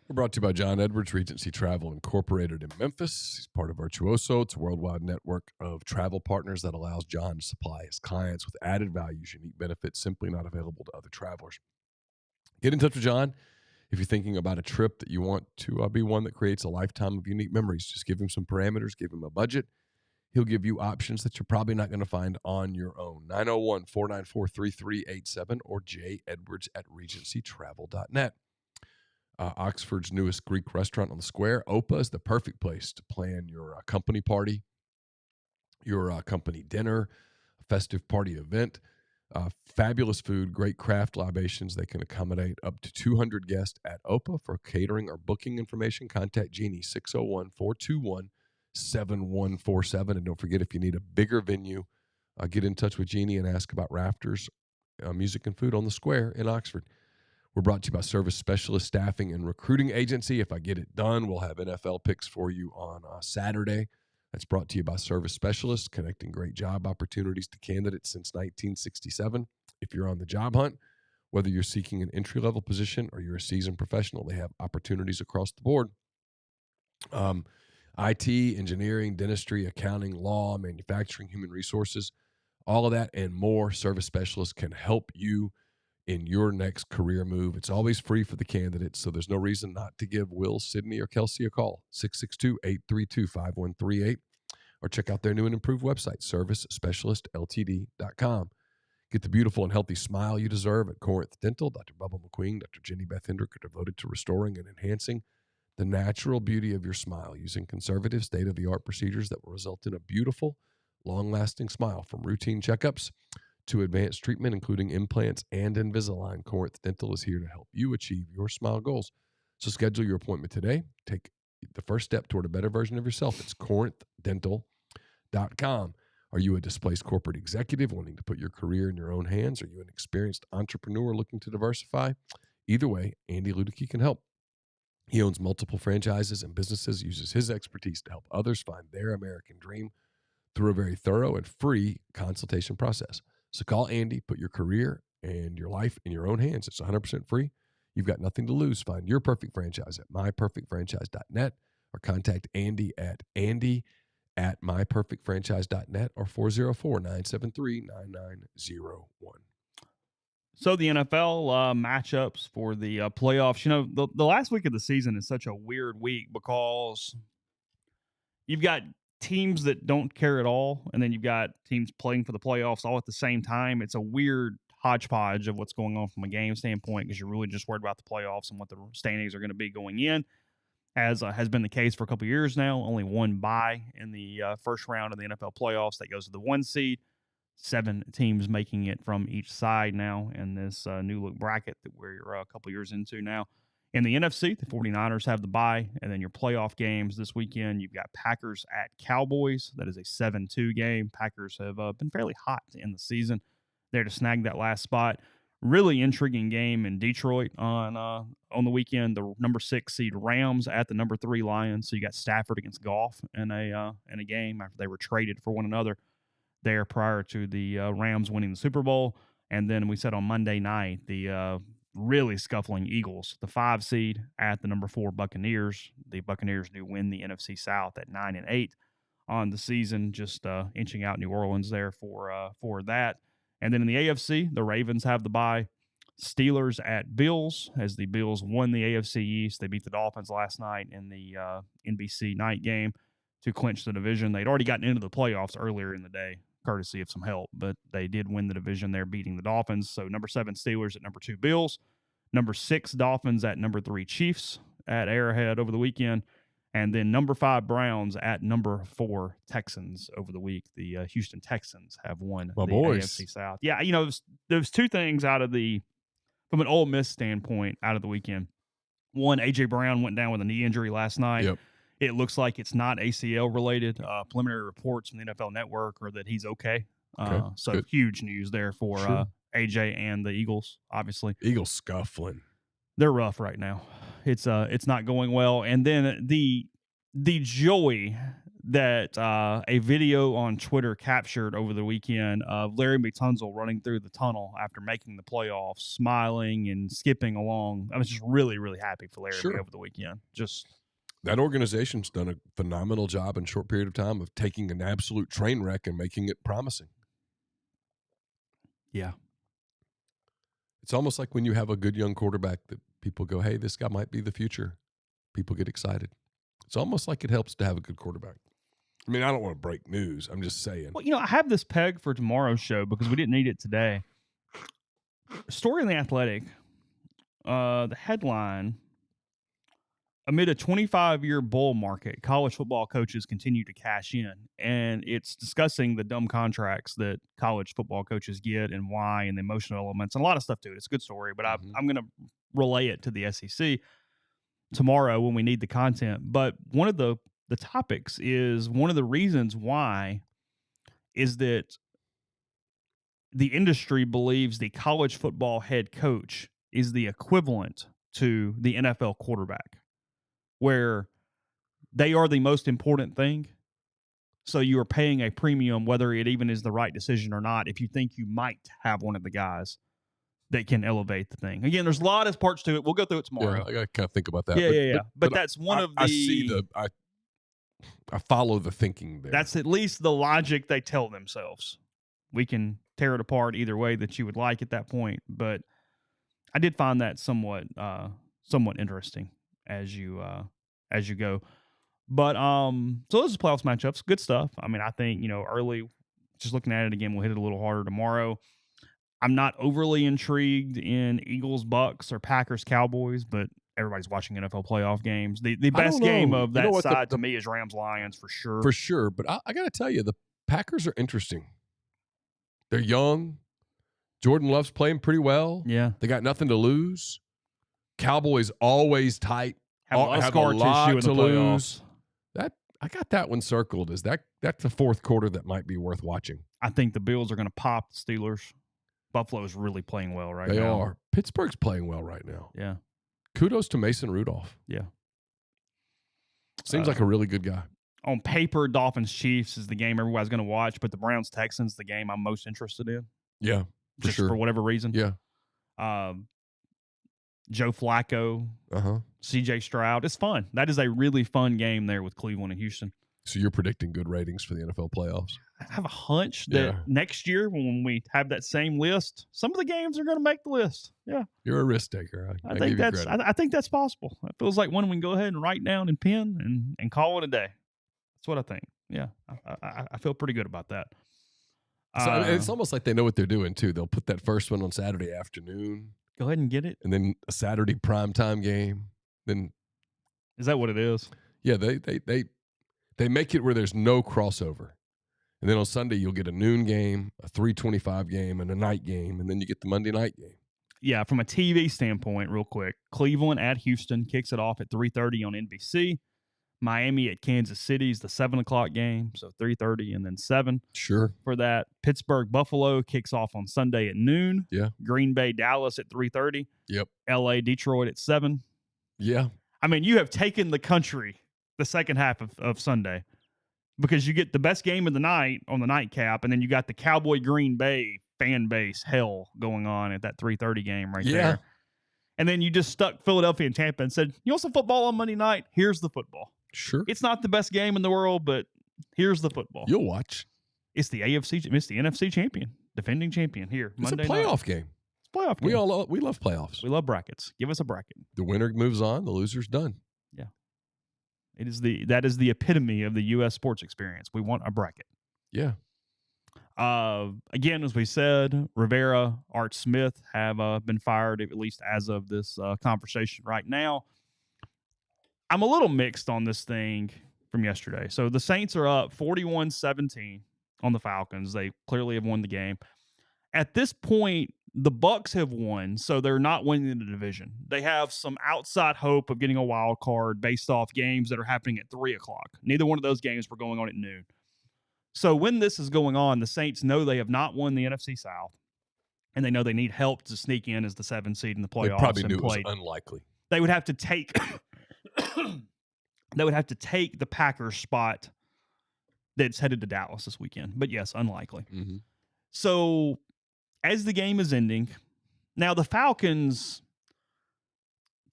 We're brought to you by John Edwards, Regency Travel Incorporated in Memphis. He's part of Virtuoso. It's a worldwide network of travel partners that allows John to supply his clients with added values, unique benefits simply not available to other travelers. Get in touch with John if you're thinking about a trip that you want to be one that creates a lifetime of unique memories. Just give him some parameters, give him a budget. He'll give you options that you're probably not going to find on your own. 901-494-3387 or jedwards@regencytravel.net. Oxford's newest Greek restaurant on the square, Opa, is the perfect place to plan your company party, your company dinner, a festive party event. Fabulous food, great craft libations. They can accommodate up to 200 guests at Opa. For catering or booking information, contact Jeannie, 601-421-7147. And don't forget, if you need a bigger venue, get in touch with Jeannie and ask about Rafters Music and Food on the Square in Oxford. We're brought to you by Service Specialist Staffing and Recruiting Agency. If I get it done, we'll have NFL picks for you on Saturday. That's brought to you by Service Specialists, connecting great job opportunities to candidates since 1967. If you're on the job hunt, whether you're seeking an entry-level position or you're a seasoned professional, they have opportunities across the board. IT, engineering, dentistry, accounting, law, manufacturing, human resources, All of that and more, Service Specialists can help you in your next career move. It's always free for the candidates, so there's no reason not to give Will, Sydney, or Kelsey a call, 662-832-5138, or check out their new and improved website, servicespecialistltd.com. Get the beautiful and healthy smile you deserve at Corinth Dental. Dr. Bubba McQueen, Dr. Jenny Beth Hendrick are devoted to restoring and enhancing the natural beauty of your smile using conservative, state-of-the-art procedures that will result in a beautiful, long-lasting smile. From routine checkups to advanced treatment, including implants and Invisalign, Corinth Dental is here to help you achieve your smile goals. So schedule your appointment today. Take the first step toward a better version of yourself. It's corinthdental.com. Are you a displaced corporate executive wanting to put your career in your own hands? Are you an experienced entrepreneur looking to diversify? Either way, Andy Ludicky can help. He owns multiple franchises and businesses, uses his expertise to help others find their American dream through a very thorough and free consultation process. So call Andy, put your career and your life in your own hands. It's 100% free. You've got nothing to lose. Find your perfect franchise at myperfectfranchise.net or contact Andy at myperfectfranchise.net or 404-973-9901. So the NFL matchups for the playoffs, the last week of the season is such a weird week because you've got teams that don't care at all, and then you've got teams playing for the playoffs all at the same time. It's a weird hodgepodge of what's going on from a game standpoint because you're really just worried about the playoffs and what the standings are going to be going in, as has been the case for a couple of years now. Only one bye in the first round of the NFL playoffs. That goes to the 1 seed. 7 teams making it from each side now in this new look bracket that we're a couple years into now. In the NFC, the 49ers have the bye, and then your playoff games this weekend, you've got Packers at Cowboys. That is a 7-2 game. Packers have been fairly hot in the season there to snag that last spot. Really intriguing game in Detroit on the weekend. The number 6 seed Rams at the number 3 Lions. So you got Stafford against Goff in a game after they were traded for one another there prior to the Rams winning the Super Bowl. And then we said on Monday night, the really scuffling Eagles, the 5 seed at the number 4 Buccaneers. The Buccaneers do win the NFC South at 9-8 on the season, just inching out New Orleans there for that. And then in the AFC, the Ravens have the bye. Steelers at Bills, as the Bills won the AFC East. They beat the Dolphins last night in the NBC night game to clinch the division. They'd already gotten into the playoffs earlier in the day, courtesy of some help, but they did win the division there, beating the Dolphins. So number 7 Steelers at number 2 Bills, number 6 Dolphins at number 3 Chiefs at Arrowhead over the weekend, and then number 5 Browns at number 4 Texans over the week. The Houston Texans have won the AFC South. Yeah, there's 2 things from an Ole Miss standpoint out of the weekend. One, A.J. Brown went down with a knee injury last night. Yep. It looks like it's not ACL related. Preliminary reports from the NFL Network are that he's okay. So good. Huge news there for AJ and the Eagles. Obviously, Eagles scuffling. They're rough right now. It's not going well. And then the joy that a video on Twitter captured over the weekend of Larry McTunzel running through the tunnel after making the playoffs, smiling and skipping along. I was just really, really happy for Larry over the weekend. That organization's done a phenomenal job in a short period of time of taking an absolute train wreck and making it promising. Yeah. It's almost like when you have a good young quarterback that people go, hey, this guy might be the future. People get excited. It's almost like it helps to have a good quarterback. I mean, I don't want to break news. I'm just saying. Well, I have this peg for tomorrow's show because we didn't need it today. Story in The Athletic, the headline, amid a 25-year bull market, college football coaches continue to cash in. And it's discussing the dumb contracts that college football coaches get and why and the emotional elements and a lot of stuff to it. It's a good story, but I'm going to relay it to the SEC tomorrow when we need the content. But one of the topics is one of the reasons why is that the industry believes the college football head coach is the equivalent to the NFL quarterback, where they are the most important thing. So you are paying a premium, whether it even is the right decision or not, if you think you might have one of the guys that can elevate the thing. Again, there's a lot of parts to it. We'll go through it tomorrow. Yeah, I got to kind of think about that. Yeah. But that's one of the... I follow the thinking there. That's at least the logic they tell themselves. we can tear it apart either way that you would like at that point. But I did find that somewhat interesting as you go. But so those are playoffs matchups, good stuff. I mean, I think early, just looking at it again, we'll hit it a little harder tomorrow. I'm not overly intrigued in Eagles Bucks or Packers Cowboys, but everybody's watching NFL playoff games. The best game of that side to me is Rams Lions for sure. For sure, but I got to tell you, the Packers are interesting. They're young. Jordan Love's playing pretty well. Yeah. They got nothing to lose. Cowboys always tight. Have a lot of scar tissue in the playoffs. I got that one circled. That's the fourth quarter that might be worth watching. I think the Bills are going to pop the Steelers. Buffalo is really playing well right now. They are. Pittsburgh's playing well right now. Yeah. Kudos to Mason Rudolph. Yeah. Seems like a really good guy. On paper, Dolphins-Chiefs is the game everybody's going to watch, but the Browns-Texans the game I'm most interested in. Yeah, for sure. For whatever reason. Yeah. Joe Flacco, C.J. Stroud. It's fun. That is a really fun game there with Cleveland and Houston. So you're predicting good ratings for the NFL playoffs? I have a hunch that next year when we have that same list, some of the games are going to make the list. Yeah. You're a risk taker. I think that's possible. It feels like one we can go ahead and write down and pen and call it a day. That's what I think. Yeah. I feel pretty good about that. So it's almost like they know what they're doing too. They'll put that first one on Saturday afternoon. Go ahead and get it. And then a Saturday primetime game. Then is that what it is? Yeah, they make it where there's no crossover. And then on Sunday you'll get a noon game, a 3:25 game, and a night game, and then you get the Monday night game. Yeah, from a TV standpoint, real quick, Cleveland at Houston kicks it off at 3:30 on NBC. Miami at Kansas City is the 7 o'clock game, so 3:30 and then 7. Sure. For that, Pittsburgh Buffalo kicks off on Sunday at noon. Yeah. Green Bay Dallas at 3:30. Yep. LA Detroit at 7. Yeah. I mean, you have taken the country the second half of Sunday because you get the best game of the night on the nightcap, and then you got the Cowboy Green Bay fan base hell going on at that 3:30 game right there. And then you just stuck Philadelphia and Tampa and said, you want some football on Monday night? Here's the football. Sure. It's not the best game in the world, but here's the football. You'll watch. It's the NFC champion, defending champion here. It's Monday a playoff night. game. It's a playoff game. We love playoffs. We love brackets. Give us a bracket. The winner moves on. The loser's done. Yeah. That is the epitome of the U.S. sports experience. We want a bracket. Yeah. Again, as we said, Rivera, Art Smith have been fired, at least as of this conversation right now. I'm a little mixed on this thing from yesterday. So the Saints are up 41-17 on the Falcons. They clearly have won the game. At this point, the Bucs have won, so they're not winning the division. They have some outside hope of getting a wild card based off games that are happening at 3 o'clock. Neither one of those games were going on at noon. So when this is going on, the Saints know they have not won the NFC South, and they know they need help to sneak in as the 7th seed in the playoffs. They probably knew it was unlikely. They would have to take the Packers spot that's headed to Dallas this weekend. But yes, unlikely. Mm-hmm. So as the game is ending, now the Falcons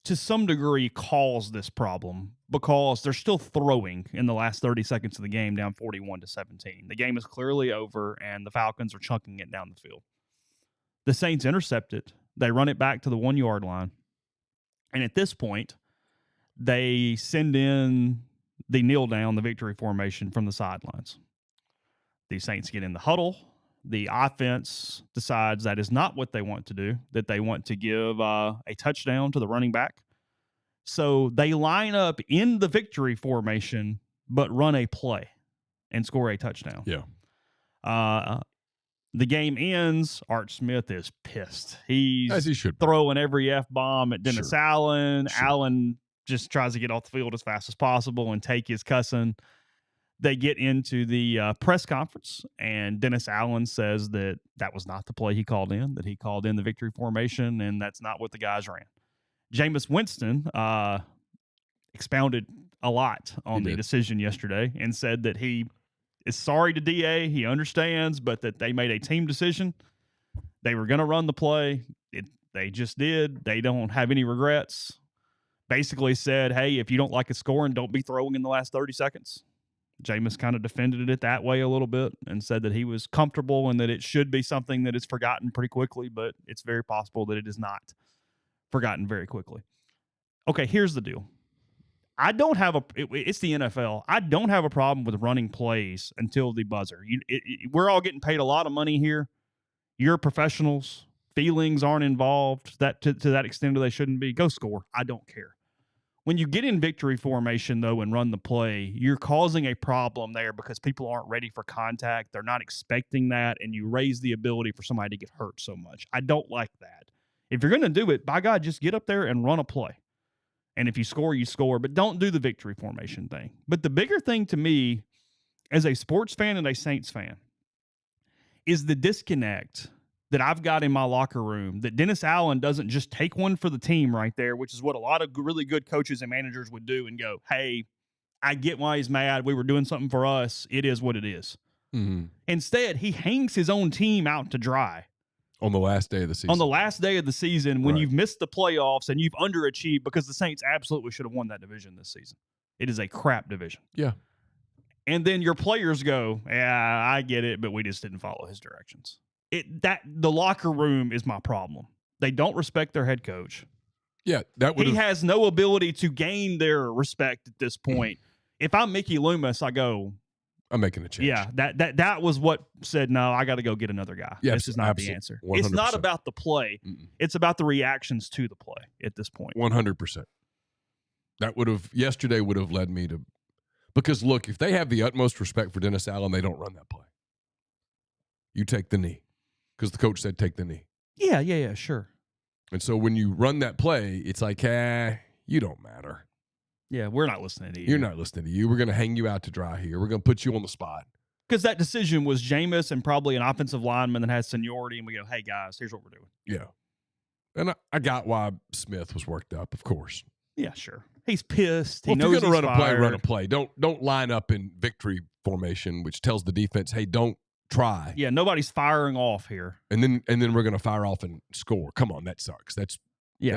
to some degree cause this problem because they're still throwing in the last 30 seconds of the game down 41-17. The game is clearly over and the Falcons are chunking it down the field. The Saints intercept it. They run it back to the 1 yard line. And at this point, they send in the kneel down, the victory formation from the sidelines. The Saints get in the huddle. The offense decides that is not what they want to do, that they want to give a touchdown to the running back. So they line up in the victory formation, but run a play and score a touchdown. Yeah. The game ends. Art Smith is pissed. He's as he should throwing every F-bomb at Dennis Allen. Sure. Allen just tries to get off the field as fast as possible and take his cussing. They get into the press conference, and Dennis Allen says that was not the play he called in, that he called in the victory formation, and that's not what the guys ran. Jameis Winston expounded a lot on the decision yesterday and said that he is sorry to DA. He understands, but that they made a team decision. They were going to run the play. They just did. They don't have any regrets. Basically said, hey, if you don't like it scoring, don't be throwing in the last 30 seconds. Jameis kind of defended it that way a little bit and said that he was comfortable and that it should be something that is forgotten pretty quickly, but it's very possible that it is not forgotten very quickly. Okay, here's the deal. It's the NFL. I don't have a problem with running plays until the buzzer. We're all getting paid a lot of money here. You're professionals. Feelings aren't involved to that extent that they shouldn't be. Go score. I don't care. When you get in victory formation, though, and run the play, you're causing a problem there because people aren't ready for contact. They're not expecting that, and you raise the ability for somebody to get hurt so much. I don't like that. If you're going to do it, by God, just get up there and run a play. And if you score, you score, but don't do the victory formation thing. But the bigger thing to me, as a sports fan and a Saints fan, is the disconnect that I've got in my locker room that Dennis Allen doesn't just take one for the team right there, which is what a lot of really good coaches and managers would do and go, hey, I get why he's mad. We were doing something for us. It is what it is. Mm-hmm. Instead, he hangs his own team out to dry. On the last day of the season. On the last day of the season, when you've missed the playoffs and you've underachieved, because the Saints absolutely should have won that division this season. It is a crap division. Yeah. And then your players go, yeah, I get it, but we just didn't follow his directions. The locker room is my problem. They don't respect their head coach. Yeah, he has no ability to gain their respect at this point. If I'm Mickey Loomis, I go, I'm making a change. Yeah, that was what said, no, I got to go get another guy. Yeah, this is not the answer. 100%. It's not about the play. Mm-mm. It's about the reactions to the play at this point. 100%. Yesterday would have led me to, because look, if they have the utmost respect for Dennis Allen, they don't run that play. You take the knee, because the coach said take the knee. Yeah, sure. And so when you run that play, it's like, you don't matter. Yeah, we're not listening to you. You're not listening to you. We're going to hang you out to dry here. We're going to put you on the spot. Because that decision was Jameis and probably an offensive lineman that has seniority, and we go, hey, guys, here's what we're doing. Yeah. And I got why Smith was worked up, of course. Yeah, sure. He's pissed. Well, He knows if you're going to run run a play. Don't line up in victory formation, which tells the defense, hey, don't try. Yeah, nobody's firing off here. And then we're going to fire off and score. Come on, that sucks. That's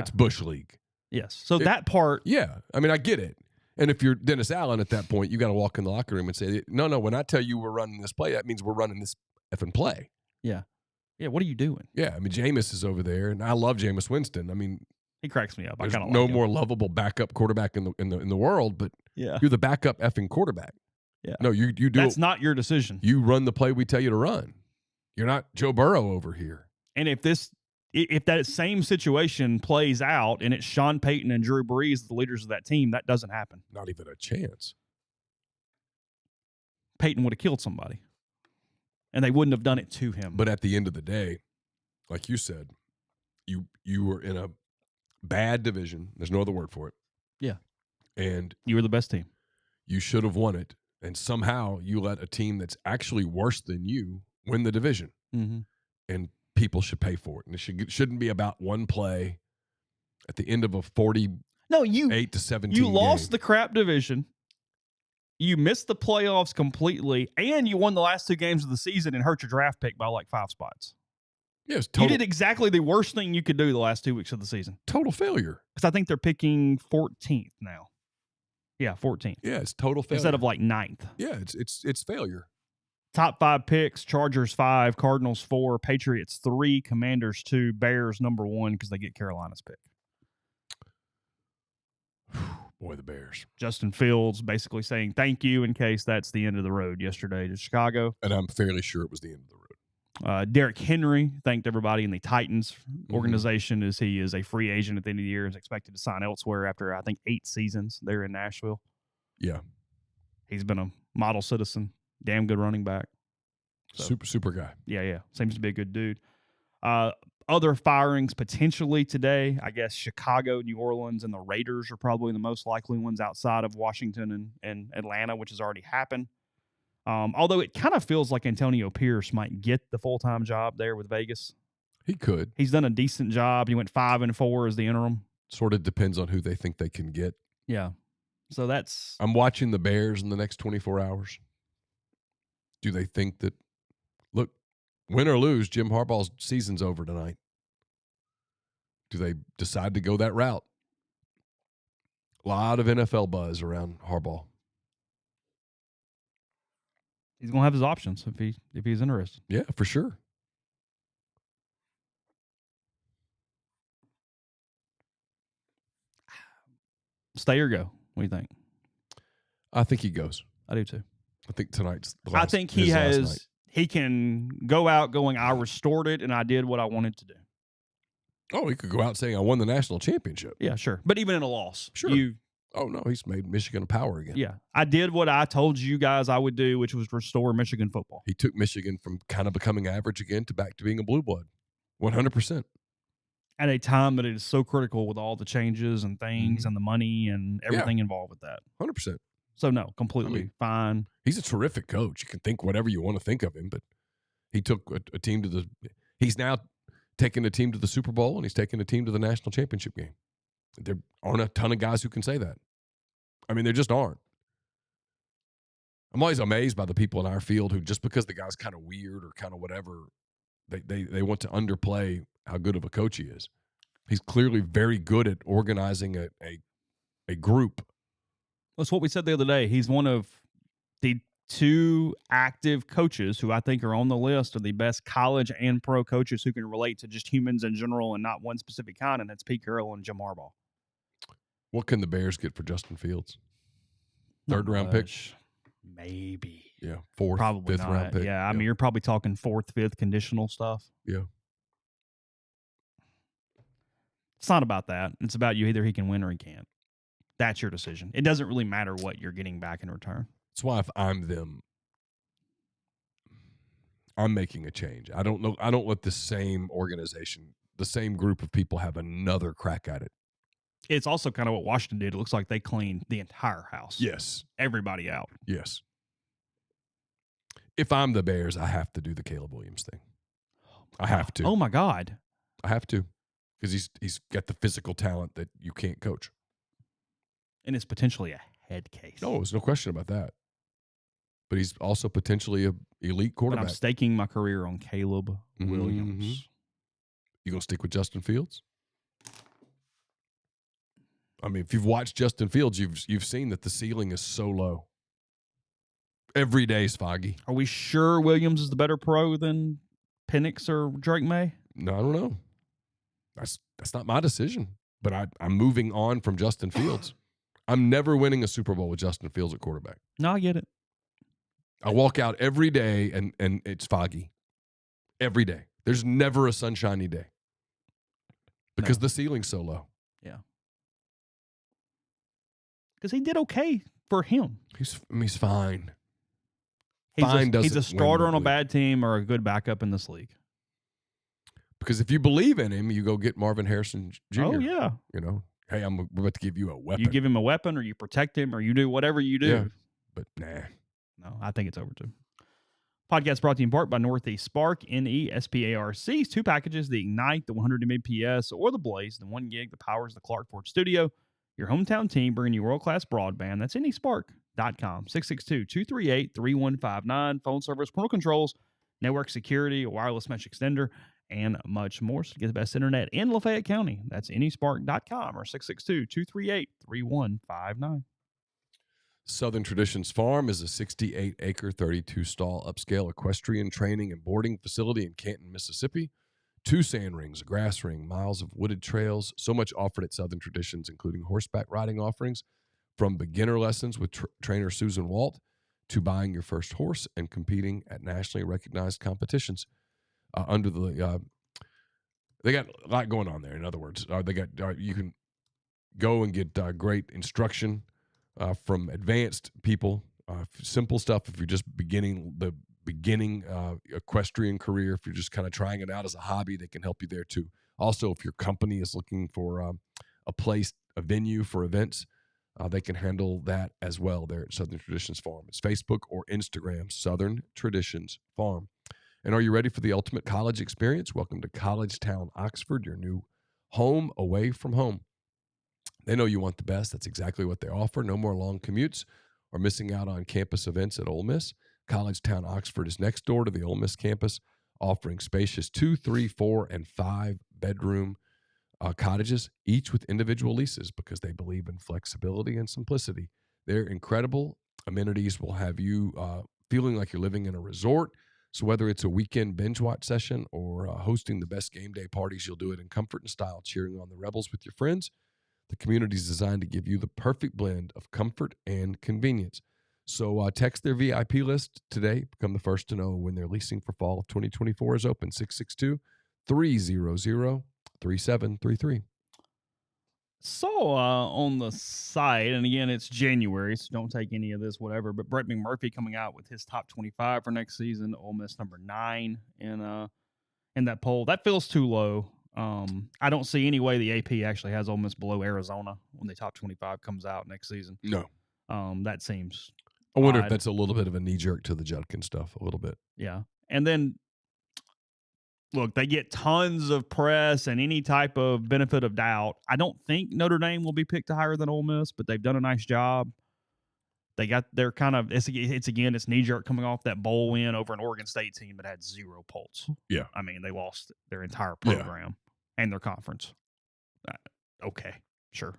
Bush League. Yes. So that part. Yeah. I mean, I get it. And if you're Dennis Allen at that point, you got to walk in the locker room and say, no, when I tell you we're running this play, that means we're running this effing play. Yeah. Yeah, what are you doing? Yeah, I mean, Jameis is over there, and I love Jameis Winston. I mean, he cracks me up. I there's kind of no like more lovable backup quarterback in the world, but yeah, you're the backup effing quarterback. Yeah. No, you do. That's not your decision. You run the play we tell you to run. You're not Joe Burrow over here. And if that same situation plays out and it's Sean Payton and Drew Brees, the leaders of that team, that doesn't happen. Not even a chance. Payton would have killed somebody. And they wouldn't have done it to him. But at the end of the day, like you said, you were in a bad division. There's no other word for it. Yeah. And you were the best team. You should have won it. And somehow you let a team that's actually worse than you win the division. Mm-hmm. And people should pay for it. And it shouldn't be about one play at the end of a 48 to 17 You lost game. the crap division. You missed the playoffs completely, and you won the last 2 games of the season and hurt your draft pick by like 5 spots. Yeah, you did exactly the worst thing you could do the last 2 weeks of the season. Total failure. Because I think they're picking 14th now. Yeah, 14th. Yeah, it's total failure. Instead of like 9th. Yeah, it's failure. Top 5 picks, Chargers 5, Cardinals 4, Patriots 3, Commanders 2, Bears number 1 because they get Carolina's pick. Boy, the Bears. Justin Fields basically saying thank you in case that's the end of the road yesterday to Chicago. And I'm fairly sure it was the end of the road. Derrick Henry thanked everybody in the Titans organization as he is a free agent at the end of the year and is expected to sign elsewhere after, I think, 8 seasons there in Nashville. Yeah. He's been a model citizen, damn good running back. So, super guy. Yeah. Seems to be a good dude. Other firings potentially today, I guess Chicago, New Orleans, and the Raiders are probably the most likely ones outside of Washington and Atlanta, which has already happened. Although it kind of feels like Antonio Pierce might get the full-time job there with Vegas. He could. He's done a decent job. He went 5-4 as the interim. Sort of depends on who they think they can get. Yeah. So that's... I'm watching the Bears in the next 24 hours. Do they think that, look, win or lose, Jim Harbaugh's season's over tonight? Do they decide to go that route? A lot of NFL buzz around Harbaugh. He's going to have his options if he's interested. Yeah, for sure. Stay or go? What do you think? I think he goes. I do too. I think tonight's the I last. think his last night. he can go out going, I restored it and I did what I wanted to do. Oh, he could go out saying I won the national championship. Yeah, sure. But even in a loss, Sure. Oh no, he's made Michigan a power again. Yeah, I did what I told you guys I would do, which was restore Michigan football. He took Michigan from kind of becoming average again to back to being a blue blood, 100%. At a time that it is so critical with all the changes and things and the money and everything involved with that. 100%. So no, completely fine. He's a terrific coach. You can think whatever you want to think of him, but he took a team to the. He's now taking a team to the Super Bowl, and he's taking a team to the national championship game. There aren't a ton of guys who can say that. I mean, there just aren't. I'm always amazed by the people in our field who, just because the guy's kind of weird or kind of whatever, they want to underplay how good of a coach he is. He's clearly very good at organizing a group. That's what we said the other day. He's one of the 2 active coaches who I think are on the list of the best college and pro coaches who can relate to just humans in general and not one specific kind, and that's Pete Carroll and Jim Harbaugh. What can the Bears get for Justin Fields? Third-round pick? Maybe. Yeah, 4th, probably 5th round pick. Yeah, I mean, you're probably talking 4th, 5th conditional stuff. Yeah. It's not about that. It's about either he can win or he can't. That's your decision. It doesn't really matter what you're getting back in return. That's why if I'm them, I'm making a change. I don't let the same organization, the same group of people have another crack at it. It's also kind of what Washington did. It looks like they cleaned the entire house. Yes. Everybody out. Yes. If I'm the Bears, I have to do the Caleb Williams thing. I have to. Oh, my God. I have to. Because he's got the physical talent that you can't coach. And it's potentially a head case. No, there's no question about that. But he's also potentially an elite quarterback. But I'm staking my career on Caleb Williams. Mm-hmm. You going to stick with Justin Fields? I mean, if you've watched Justin Fields, you've seen that the ceiling is so low. Every day is foggy. Are we sure Williams is the better pro than Penix or Drake May? No, I don't know. That's not my decision. But I'm moving on from Justin Fields. I'm never winning a Super Bowl with Justin Fields at quarterback. No, I get it. I walk out every day and it's foggy. Every day. There's never a sunshiny day. Because the ceiling's so low. Yeah. Because he did okay for him. He's fine. He's a starter on a bad team or a good backup in this league. Because if you believe in him, you go get Marvin Harrison Jr. Oh, yeah. You know, hey, we're about to give you a weapon. You give him a weapon or you protect him or you do whatever you do. Yeah, but nah. No, I think it's over too. Podcast brought to you in part by Northeast Spark, NESPARC's 2 packages, the Ignite, the 100 Mbps, or the Blaze, the 1 gig that powers the Clark Ford studio. Your hometown team bringing you world-class broadband. That's nespark.com. 662-238-3159. Phone service, parental controls, network security, a wireless mesh extender, and much more. So to get the best internet in Lafayette County, that's nespark.com or 662-238-3159. Southern Traditions Farm is a 68-acre, 32-stall upscale equestrian training and boarding facility in Canton, Mississippi. 2 sand rings, a grass ring, miles of wooded trails, so much offered at Southern Traditions, including horseback riding offerings, from beginner lessons with trainer Susan Walt to buying your first horse and competing at nationally recognized competitions. They got a lot going on there. In other words, you can go and get great instruction from advanced people, simple stuff if you're just beginning equestrian career. If you're just kind of trying it out as a hobby, they can help you there too. Also, if your company is looking for a venue for events, they can handle that as well there at Southern Traditions Farm. It's Facebook or Instagram, Southern Traditions Farm. And are you ready for the ultimate college experience? Welcome to College Town, Oxford, your new home away from home. They know you want the best. That's exactly what they offer. No more long commutes or missing out on campus events at Ole Miss. College Town, Oxford is next door to the Ole Miss campus, offering spacious 2, 3, 4, and 5-bedroom cottages, each with individual leases because they believe in flexibility and simplicity. Their incredible amenities will have you feeling like you're living in a resort. So whether it's a weekend binge watch session or hosting the best game day parties, you'll do it in comfort and style, cheering on the Rebels with your friends. The community is designed to give you the perfect blend of comfort and convenience. So text their VIP list today. Become the first to know when their leasing for fall of 2024 is open. 662-300-3733. So on the site, and again, it's January, so don't take any of this, whatever. But Brett McMurphy coming out with his top 25 for next season. Ole Miss number 9 in that poll. That feels too low. I don't see any way the AP actually has Ole Miss below Arizona when the top 25 comes out next season. No. That seems I wonder odd. if that's a little bit of a knee-jerk to the Judkins stuff, a little bit. Yeah. And then, look, they get tons of press and any type of benefit of doubt. I don't think Notre Dame will be picked higher than Ole Miss, but they've done a nice job. They're kind of, it's knee-jerk coming off that bowl win over an Oregon State team that had 0 polls. Yeah. I mean, they lost their entire program and their conference. Okay, sure.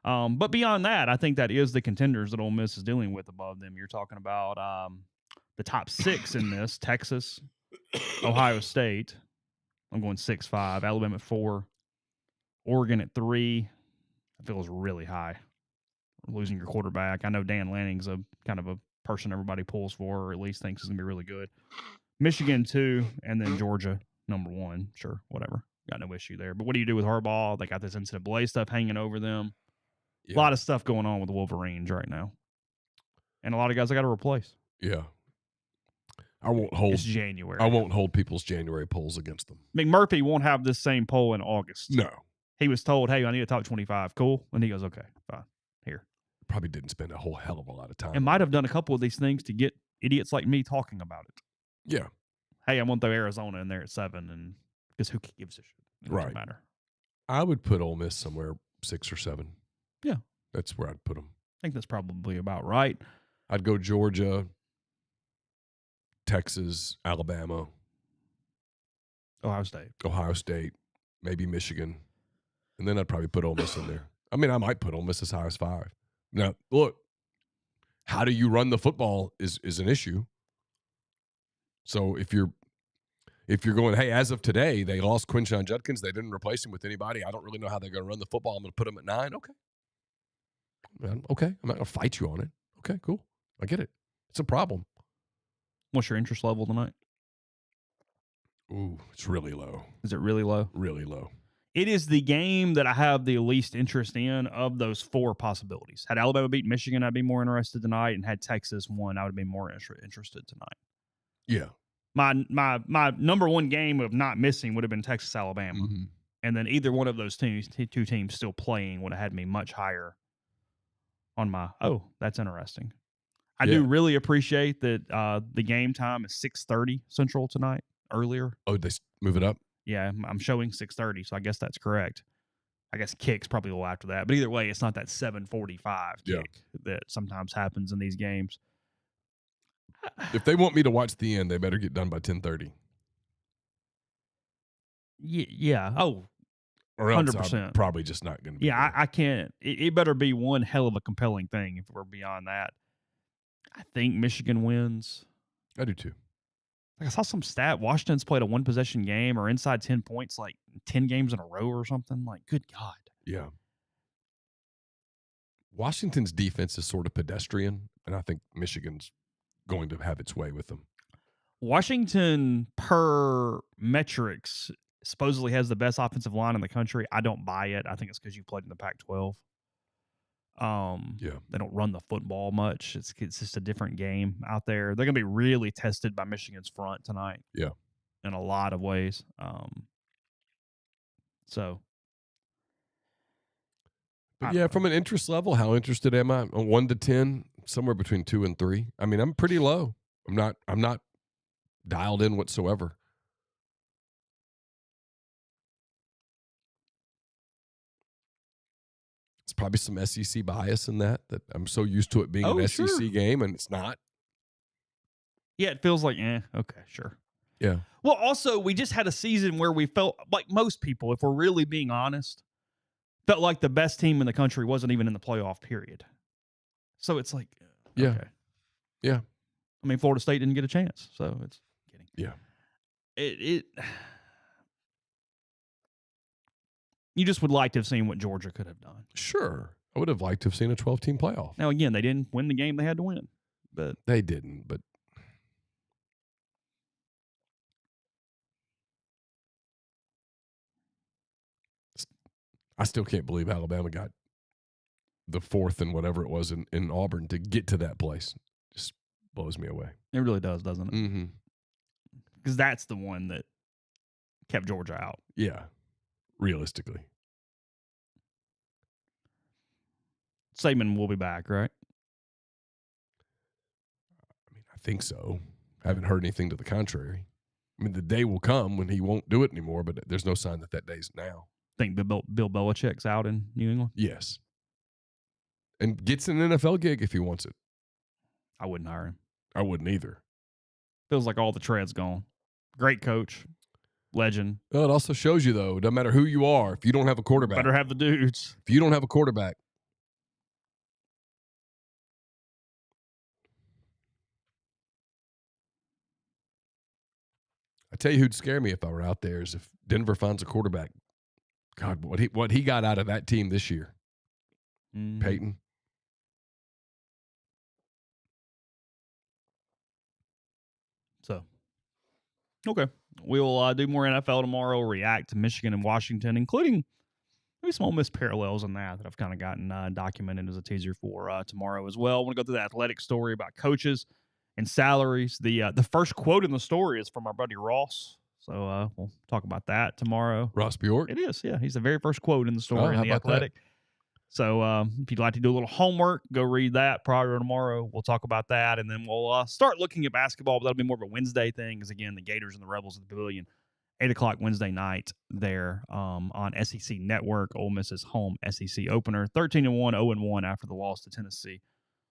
But beyond that, I think that is the contenders that Ole Miss is dealing with above them. You're talking about the top 6 in this: Texas, Ohio State. I'm going 6-5. Alabama at 4. Oregon at 3. That feels really high. Losing your quarterback. I know Dan Lanning's a kind of a person everybody pulls for, or at least thinks is going to be really good. Michigan 2, and then Georgia number 1. Sure, whatever. Got no issue there. But what do you do with Harbaugh? They got this NCAA stuff hanging over them. Yeah. A lot of stuff going on with the Wolverines right now. And a lot of guys I got to replace. Yeah. It's January. I won't hold people's January polls against them. McMurphy won't have this same poll in August. No. He was told, hey, I need a top 25. Cool. And he goes, okay, fine. Here. Probably didn't spend a whole hell of a lot of time. And might have done a couple of these things to get idiots like me talking about it. Yeah. Hey, I want the Arizona in there at 7, and because who gives a shit? It doesn't matter. I would put Ole Miss somewhere 6 or 7. Yeah. That's where I'd put them. I think that's probably about right. I'd go Georgia, Texas, Alabama, Ohio State, maybe Michigan. And then I'd probably put Ole Miss in there. I mean, I might put Ole Miss as high as 5. Now, look, how do you run the football is an issue. So if you're going, hey, as of today, they lost Quinshon Judkins. They didn't replace him with anybody. I don't really know how they're going to run the football. I'm going to put them at 9. Okay. I'm not going to fight you on it. Okay, cool. I get it. It's a problem. What's your interest level tonight? Ooh, it's really low. Is it really low? Really low. It is the game that I have the least interest in of those 4 possibilities. Had Alabama beat Michigan, I'd be more interested tonight. And had Texas won, I would be more interested tonight. Yeah. My number 1 game of not missing would have been Texas-Alabama. Mm-hmm. And then either one of those two teams still playing would have had me much higher on my, that's interesting. I do really appreciate that the game time is 6:30 Central tonight, earlier. Oh, they move it up? Yeah, I'm showing 6:30, so I guess that's correct. I guess kick's probably a little after that. But either way, it's not that 7:45 kick that sometimes happens in these games. If they want me to watch the end, they better get done by 10:30. Yeah. Oh, or else 100%. I'm probably just not going to be there. I can't. It better be one hell of a compelling thing if we're beyond that. I think Michigan wins. I do too. I saw some stat. Washington's played a 1-possession game or inside 10 points, like 10 games in a row or something. Like, good God. Yeah. Washington's defense is sort of pedestrian, and I think Michigan's going to have its way with them. Washington, per metrics, supposedly has the best offensive line in the country. I don't buy it. I think it's because you played in the Pac-12. They don't run the football much. It's just a different game out there. They're going to be really tested by Michigan's front tonight. Yeah. In a lot of ways. From an interest level, how interested am I? 1 to 10, somewhere between 2 and 3. I mean, I'm pretty low. I'm not dialed in whatsoever. It's probably some SEC bias in that I'm so used to it being an SEC game, and it's not. Yeah, it feels like, okay, sure. Yeah. Well, also, we just had a season where we felt like most people, if we're really being honest, felt like the best team in the country wasn't even in the playoff period. So it's like, yeah. Okay. Yeah. I mean, Florida State didn't get a chance, so it's kidding. Yeah. You just would like to have seen what Georgia could have done. Sure. I would have liked to have seen a 12-team playoff. Now, again, they didn't win the game they had to win, but They didn't, but I still can't believe Alabama got the 4th and whatever it was in Auburn to get to that place. Just blows me away. it really does, doesn't it? Mm-hmm. Because that's the one that kept Georgia out. Yeah, realistically. Saban will be back, right? I mean, I think so. I haven't heard anything to the contrary. I mean, the day will come when he won't do it anymore, but there's no sign that day's now. Think Bill Belichick's out in New England? Yes. And gets an NFL gig if he wants it. I wouldn't hire him. I wouldn't either. Feels like all the tread's gone. Great coach. Legend. Well, it also shows you, though, no matter who you are, if you don't have a quarterback. Better have the dudes. If you don't have a quarterback. I tell you who'd scare me if I were out there is if Denver finds a quarterback. God, what he got out of that team this year. Mm-hmm. Peyton. So, okay. We'll do more NFL tomorrow, react to Michigan and Washington, including maybe some Ole Miss parallels in that I've kind of gotten documented as a teaser for tomorrow as well. I want to go through the athletic story about coaches and salaries. The first quote in the story is from our buddy Ross. So we'll talk about that tomorrow. Ross Bjork? It is, yeah. He's the very first quote in the story in the Athletic. That? So if you'd like to do a little homework, go read that prior to tomorrow. We'll talk about that, and then we'll start looking at basketball, but that'll be more of a Wednesday thing because, again, the Gators and the Rebels at the Pavilion, 8 o'clock Wednesday night there on SEC Network. Ole Miss's home SEC opener, 13-1, 0-1 after the loss to Tennessee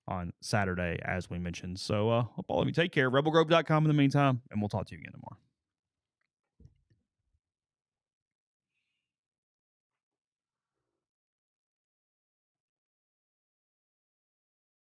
on Saturday, as we mentioned. So hope all of you take care. RebelGrove.com in the meantime, and we'll talk to you again tomorrow.